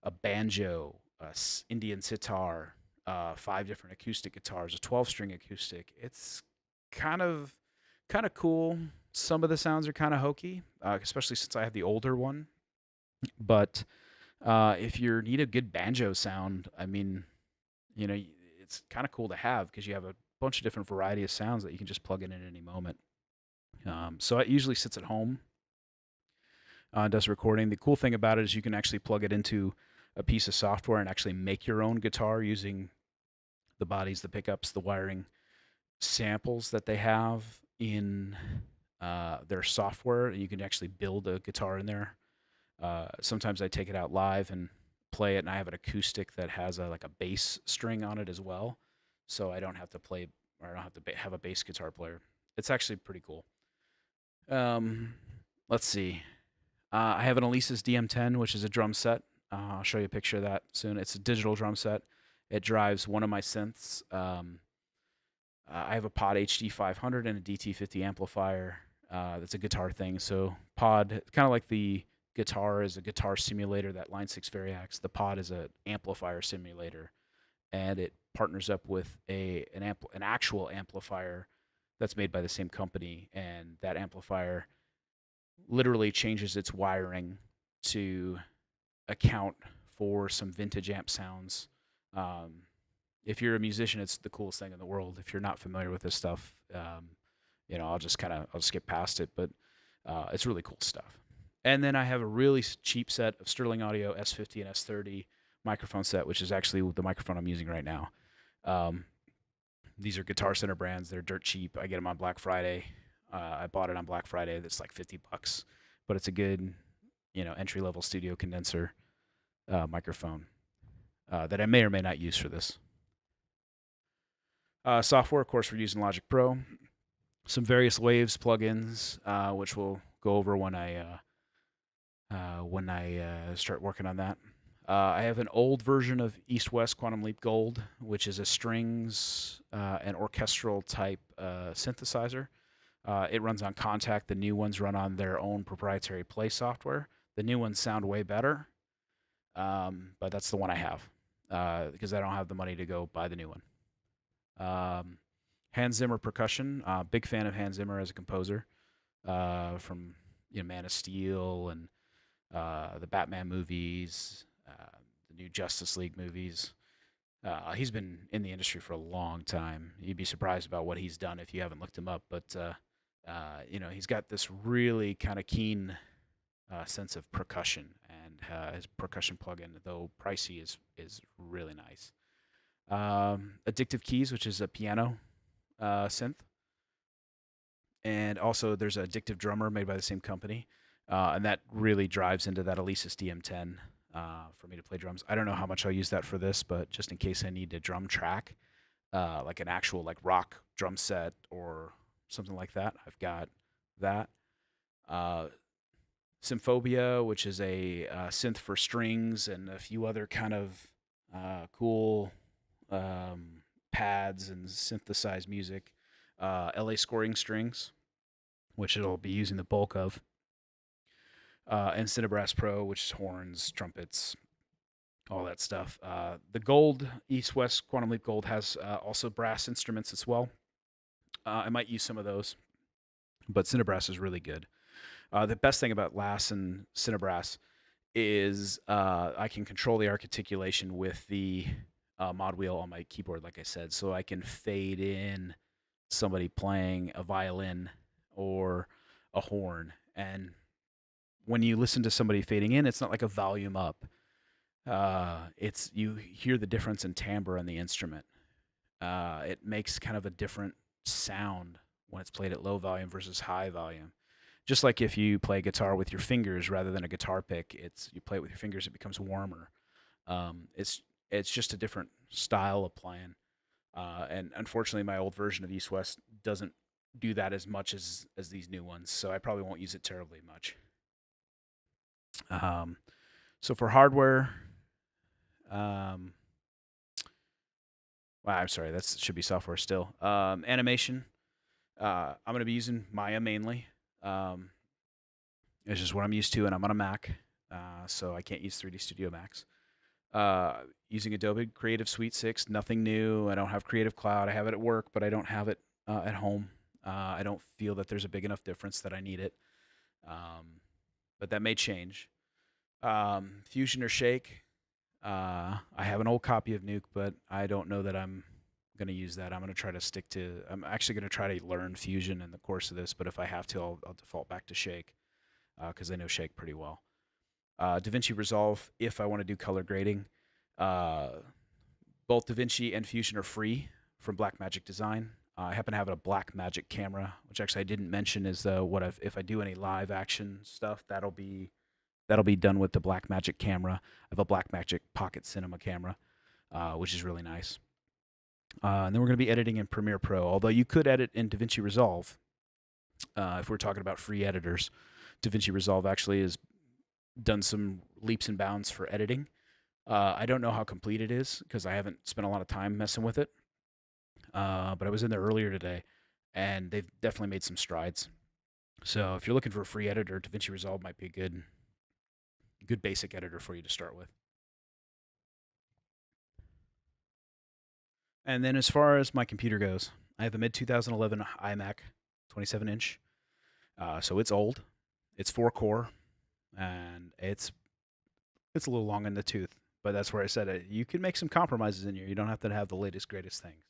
a banjo, Indian sitar, 5 different acoustic guitars, a 12-string acoustic. It's kind of cool. Some of the sounds are kind of hokey, especially since I have the older one. But if you need a good banjo sound, I mean, it's kind of cool to have because you have a bunch of different variety of sounds that you can just plug in at any moment. So it usually sits at home, does recording. The cool thing about it is you can actually plug it into a piece of software and actually make your own guitar using the bodies, the pickups, the wiring, samples that they have in their software. You can actually build a guitar in there. Sometimes I take it out live and play it, and I have an acoustic that has like a bass string on it as well, so I don't have to play, or I don't have to have a bass guitar player. It's actually pretty cool. Let's see. I have an Alesis DM10, which is a drum set. I'll show you a picture of that soon. It's a digital drum set. It drives one of my synths. I have a Pod HD 500 and a DT50 amplifier. That's a guitar thing. So Pod, kind of like the guitar is a guitar simulator that Line 6 Variax. The Pod is an amplifier simulator, and it partners up with an actual amplifier that's made by the same company, and that amplifier literally changes its wiring to account for some vintage amp sounds. Um, if you're a musician, it's the coolest thing in the world. If you're not familiar with this stuff, I'll skip past it, but it's really cool stuff. And then I have a really cheap set of Sterling Audio S50 and S30 microphone set, which is actually the microphone I'm using right now. Um, these are Guitar Center brands. They're dirt cheap. I get them on Black Friday. I bought it on Black Friday. That's like $50, but it's a good, entry level studio condenser microphone that I may or may not use for this. Software, of course, we're using Logic Pro. Some various Waves plugins, which we'll go over when I start working on that. I have an old version of East West Quantum Leap Gold, which is a strings and orchestral type synthesizer. It runs on Kontakt. The new ones run on their own proprietary Play software. The new ones sound way better, but that's the one I have because I don't have the money to go buy the new one. Hans Zimmer percussion. Big fan of Hans Zimmer as a composer from Man of Steel and the Batman movies, the new Justice League movies. He's been in the industry for a long time. You'd be surprised about what he's done if you haven't looked him up. But he's got this really kind of keen sense of percussion, and his percussion plugin, though pricey, is really nice. Addictive Keys, which is a piano synth, and also there's an Addictive Drummer made by the same company, and that really drives into that Alesis DM10 for me to play drums. I don't know how much I'll use that for this, but just in case I need a drum track, like an actual like rock drum set or something like that, I've got that. Symphobia, which is a synth for strings and a few other kind of cool pads and synthesized music. LA Scoring Strings, which it'll be using the bulk of. And Cinebrass Pro, which is horns, trumpets, all that stuff. The Gold, East West Quantum Leap Gold, has also brass instruments as well. I might use some of those, but Cinebrass is really good. The best thing about LAS and Cinebrass is I can control the articulation with the mod wheel on my keyboard, like I said, so I can fade in somebody playing a violin or a horn. And when you listen to somebody fading in, it's not like a volume up. It's you hear the difference in timbre on the instrument. It makes kind of a different sound when it's played at low volume versus high volume. Just like if you play guitar with your fingers rather than a guitar pick, you play it with your fingers, it becomes warmer. It's just a different style of playing. And unfortunately, my old version of East West doesn't do that as much as these new ones, so I probably won't use it terribly much. So for hardware, well, I'm sorry, that should be software still. Animation, I'm going to be using Maya mainly. It's just what I'm used to, and I'm on a Mac, so I can't use 3D Studio Max. Using Adobe Creative Suite 6, nothing new. I don't have Creative Cloud. I have it at work, but I don't have it at home. I don't feel that there's a big enough difference that I need it, but that may change. Fusion or Shake. I have an old copy of Nuke, but I don't know that I'm going to use that. I'm actually going to try to learn Fusion in the course of this, but if I have to, I'll default back to Shake because I know Shake pretty well. DaVinci Resolve, if I want to do color grading. Both DaVinci and Fusion are free from Blackmagic Design. I happen to have a Blackmagic camera, which actually I didn't mention is if I do any live action stuff, that'll be done with the Blackmagic camera. I have a Blackmagic Pocket Cinema camera, which is really nice. And then we're going to be editing in Premiere Pro, although you could edit in DaVinci Resolve if we're talking about free editors. DaVinci Resolve actually has done some leaps and bounds for editing. I don't know how complete it is because I haven't spent a lot of time messing with it. But I was in there earlier today, and they've definitely made some strides. So if you're looking for a free editor, DaVinci Resolve might be a good basic editor for you to start with. And then as far as my computer goes, I have a mid 2011 iMac, 27 inch. So it's old. It's 4 core, and it's a little long in the tooth. But that's where I said it. You can make some compromises in here. You don't have to have the latest greatest things.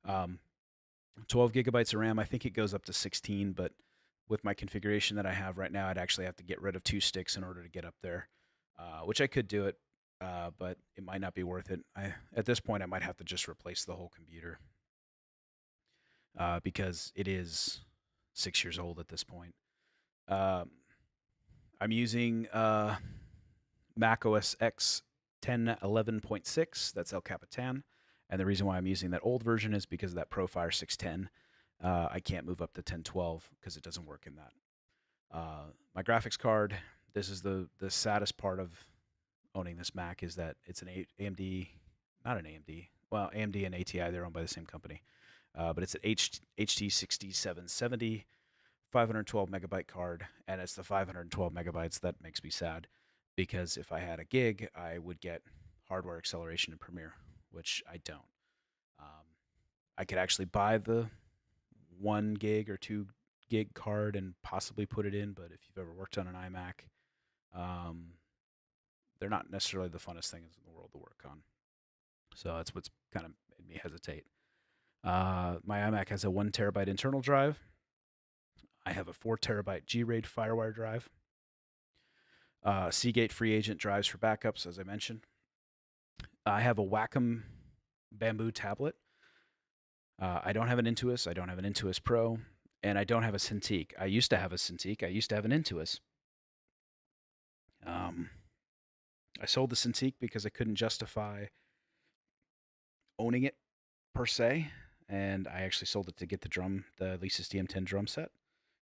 Um, 12 gigabytes of RAM. I think it goes up to 16, but with my configuration that I have right now, I'd actually have to get rid of 2 sticks in order to get up there, which I could do it, but it might not be worth it. At this point, I might have to just replace the whole computer because it is 6 years old at this point. Um, I'm using Mac OS X 10.11.6. That's El Capitan. And the reason why I'm using that old version is because of that ProFire 610. I can't move up to 1012 because it doesn't work in that. My graphics card, this is the saddest part of owning this Mac, is that it's an AMD, not an AMD, well, AMD and ATI, they're owned by the same company. But it's an HT6770 512 megabyte card, and it's the 512 megabytes that makes me sad, because if I had a gig, I would get hardware acceleration in Premiere, which I don't. I could actually buy the 1 gig or 2 gig card and possibly put it in, but if you've ever worked on an iMac, they're not necessarily the funnest things in the world to work on. So that's what's kind of made me hesitate. My iMac has a 1 terabyte internal drive. I have a 4 terabyte G-RAID FireWire drive. Seagate Free Agent drives for backups, as I mentioned. I have a Wacom Bamboo tablet. I don't have an Intuos. I don't have an Intuos Pro. And I don't have a Cintiq. I used to have a Cintiq. I used to have an Intuos. I sold the Cintiq because I couldn't justify owning it per se, and I actually sold it to get the Alesis DM10 drum set,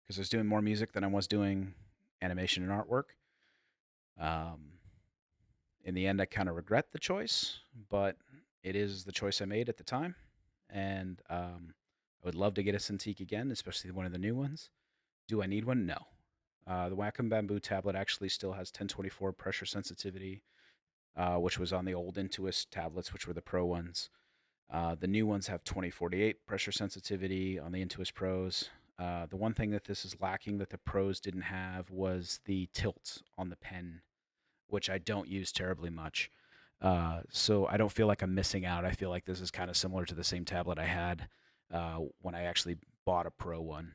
because I was doing more music than I was doing animation and artwork. In the end, I kind of regret the choice, but it is the choice I made at the time, and I would love to get a Cintiq again, especially one of the new ones. Do I need one? No. The Wacom Bamboo tablet actually still has 1024 pressure sensitivity, which was on the old Intuos tablets, which were the Pro ones. The new ones have 2048 pressure sensitivity on the Intuos Pros. The one thing that this is lacking that the Pros didn't have was the tilt on the pen, which I don't use terribly much. So I don't feel like I'm missing out. I feel like this is kind of similar to the same tablet I had when I actually bought a Pro one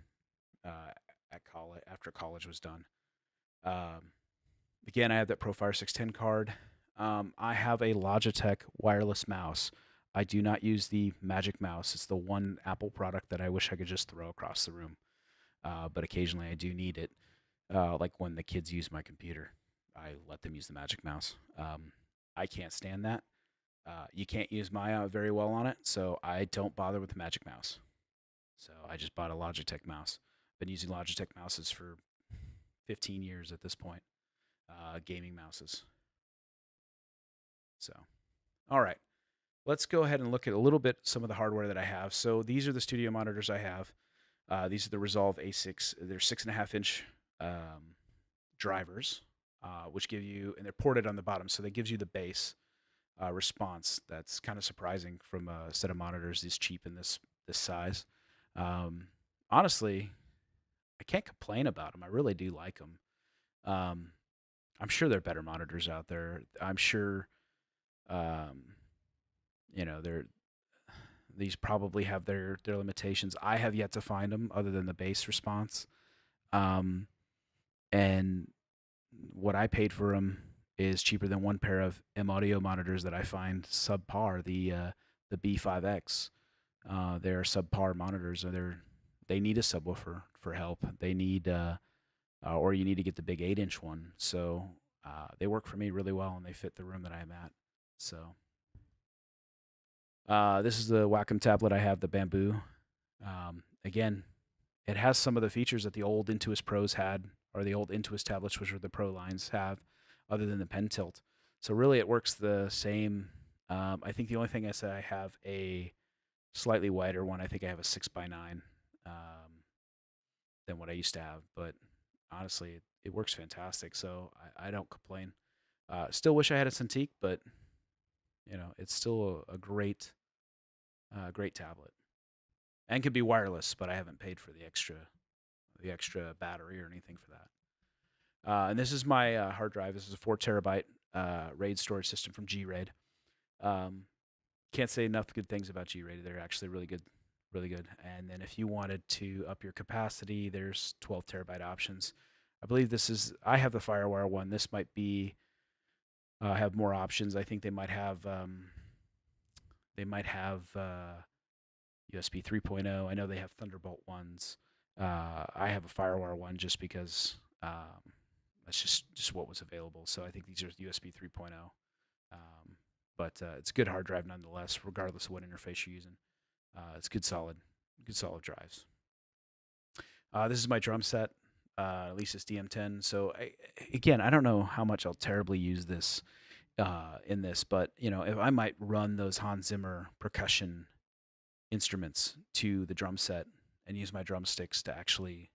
at college, after college was done. Again, I have that ProFire 610 card. I have a Logitech wireless mouse. I do not use the Magic Mouse. It's the one Apple product that I wish I could just throw across the room. But occasionally I do need it. Like when the kids use my computer, I let them use the Magic Mouse. I can't stand that. You can't use Maya very well on it, so I don't bother with the Magic Mouse. So I just bought a Logitech mouse. Been using Logitech mouses for 15 years at this point, gaming mouses. So, all right. Let's go ahead and look at a little bit some of the hardware that I have. So these are the studio monitors I have. These are the Resolve A6. They're 6.5-inch drivers, which give you, and they're ported on the bottom, so that gives you the bass response. That's kind of surprising from a set of monitors this cheap in this size. Honestly, I can't complain about them. I really do like them. I'm sure there are better monitors out there. I'm sure, these probably have their limitations. I have yet to find them other than the bass response. And what I paid for them is cheaper than one pair of M-Audio monitors that I find subpar. The B5X. They're subpar monitors. They need a subwoofer for help. They need, or you need to get the big 8-inch one. So they work for me really well, and they fit the room that I'm at. So this is the Wacom tablet I have, the Bamboo. Again, it has some of the features that the old Intuos Pros had, or the old Intuos tablets, which were the Pro lines, have, other than the pen tilt. So really, it works the same. I think the only thing I said, I have a slightly wider one. I think I have a 6x9 than what I used to have, but honestly, it works fantastic. So I don't complain. Still wish I had a Cintiq, but it's still a great tablet and can be wireless. But I haven't paid for the extra battery or anything for that. And this is my hard drive. This is a 4 terabyte RAID storage system from G-RAID. Um, can't say enough good things about G-RAID. They're actually really good, really good. And then if you wanted to up your capacity, there's 12 terabyte options. I believe I have the FireWire one. This might be have more options. I think they might have USB 3.0. I know they have Thunderbolt ones. I have a FireWire one just because that's just what was available. So I think these are USB 3.0. But it's a good hard drive nonetheless, regardless of what interface you're using. It's good solid drives. This is my drum set, Alesis DM10. So again, I don't know how much I'll terribly use this in this, but if I might run those Hans Zimmer percussion instruments to the drum set and use my drumsticks to actually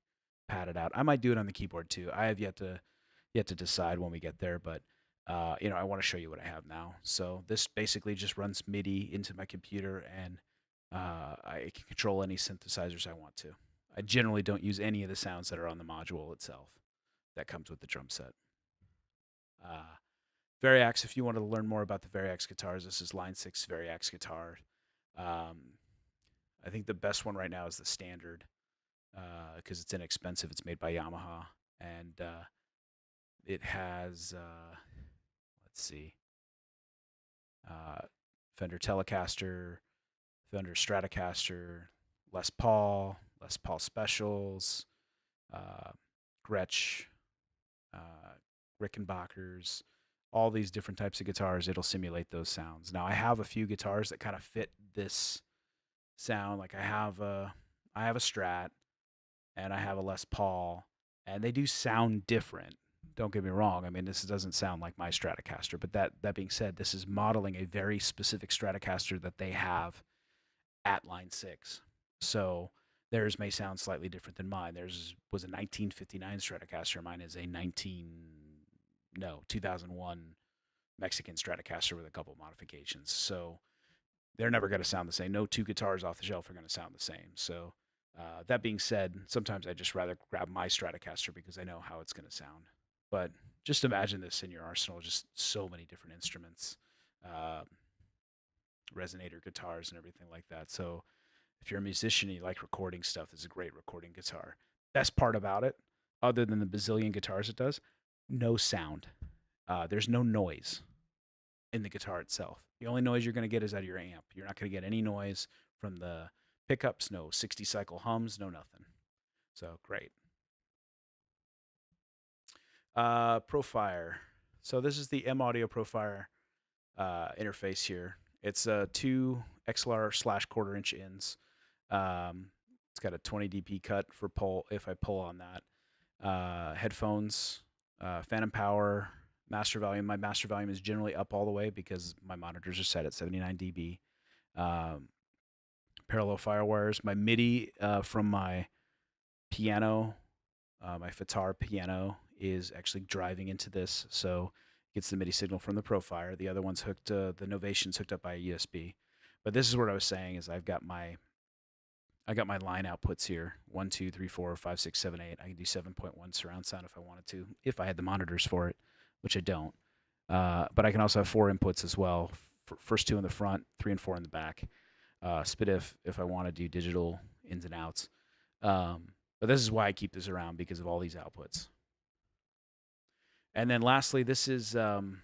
pad it out. I might do it on the keyboard too. I have yet to decide when we get there, but I want to show you what I have now. So this basically just runs MIDI into my computer, and I can control any synthesizers I want to. I generally don't use any of the sounds that are on the module itself that comes with the drum set. Variax, if you want to learn more about the Variax guitars, this is Line 6 Variax guitar. I think the best one right now is the standard because it's inexpensive. It's made by Yamaha, and it has, let's see, Fender Telecaster, Fender Stratocaster, Les Paul Specials, Gretsch, Rickenbackers, all these different types of guitars. It'll simulate those sounds. Now I have a few guitars that kind of fit this sound. Like I have a Strat and I have a Les Paul, and they do sound different. Don't get me wrong. I mean, this doesn't sound like my Stratocaster, but that being said, this is modeling a very specific Stratocaster that they have at Line 6. So theirs may sound slightly different than mine. Theirs was a 1959 Stratocaster. Mine is a 2001 Mexican Stratocaster with a couple modifications. So they're never going to sound the same. No two guitars off the shelf are going to sound the same. So that being said, sometimes I just rather grab my Stratocaster because I know how it's going to sound. But just imagine this in your arsenal, just so many different instruments, resonator guitars and everything like that. So if you're a musician and you like recording stuff, this is a great recording guitar. Best part about it, other than the bazillion guitars it does, no sound. There's no noise in the guitar itself. The only noise you're going to get is out of your amp. You're not going to get any noise from the pickups, no 60 cycle hums, no nothing. So great. Profire. So this is the M Audio Profire interface here. It's 2 XLR/quarter-inch ins. It's got a 20 dB cut for pull if I pull on that. Headphones, phantom power, master volume. My master volume is generally up all the way because my monitors are set at 79 dB. Parallel firewires. My MIDI from my piano, my Fitar piano, is actually driving into this, so it gets the MIDI signal from the Profire. The other one's hooked. The Novation's hooked up by a USB. But this is what I was saying: is I've got my line outputs here: 1, 2, 3, 4, 5, 6, 7, 8. I can do 7.1 surround sound if I wanted to, if I had the monitors for it, which I don't. But I can also have 4 inputs as well. First 2 in the front, 3 and 4 in the back. Split if I want to do digital ins and outs. But this is why I keep this around, because of all these outputs. And then lastly, this is the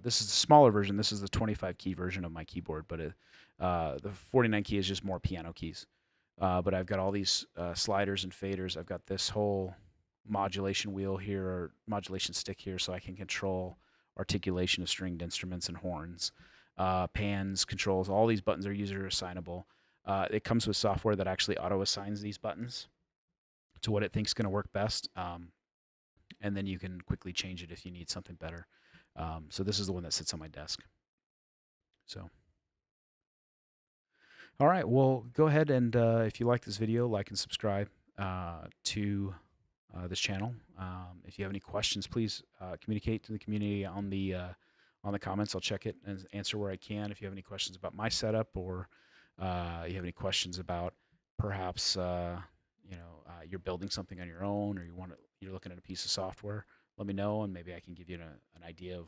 smaller version. This is the 25 key version of my keyboard, but the 49 key is just more piano keys. But I've got all these sliders and faders. I've got this whole modulation wheel here, or modulation stick here, so I can control articulation of stringed instruments and horns, pans, controls. All these buttons are user assignable. It comes with software that actually auto assigns these buttons to what it thinks is going to work best. And then you can quickly change it if you need something better. So this is the one that sits on my desk. So, all right, well, go ahead and if you like this video, like and subscribe to this channel. If you have any questions, please communicate to the community on the comments. I'll check it and answer where I can. If you have any questions about my setup, or you have any questions about perhaps you're building something on your own, or you're looking at a piece of software, let me know, and maybe I can give you an idea of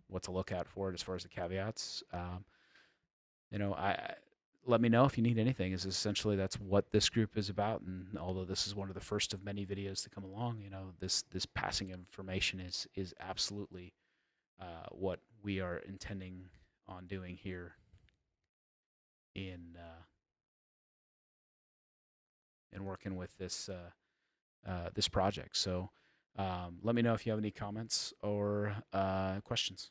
what to look out for it as far as the caveats. I let me know if you need anything. Is essentially that's what this group is about. And although this is one of the first of many videos to come along, this passing of information is absolutely what we are intending on doing here in working with this project. So let me know if you have any comments or questions.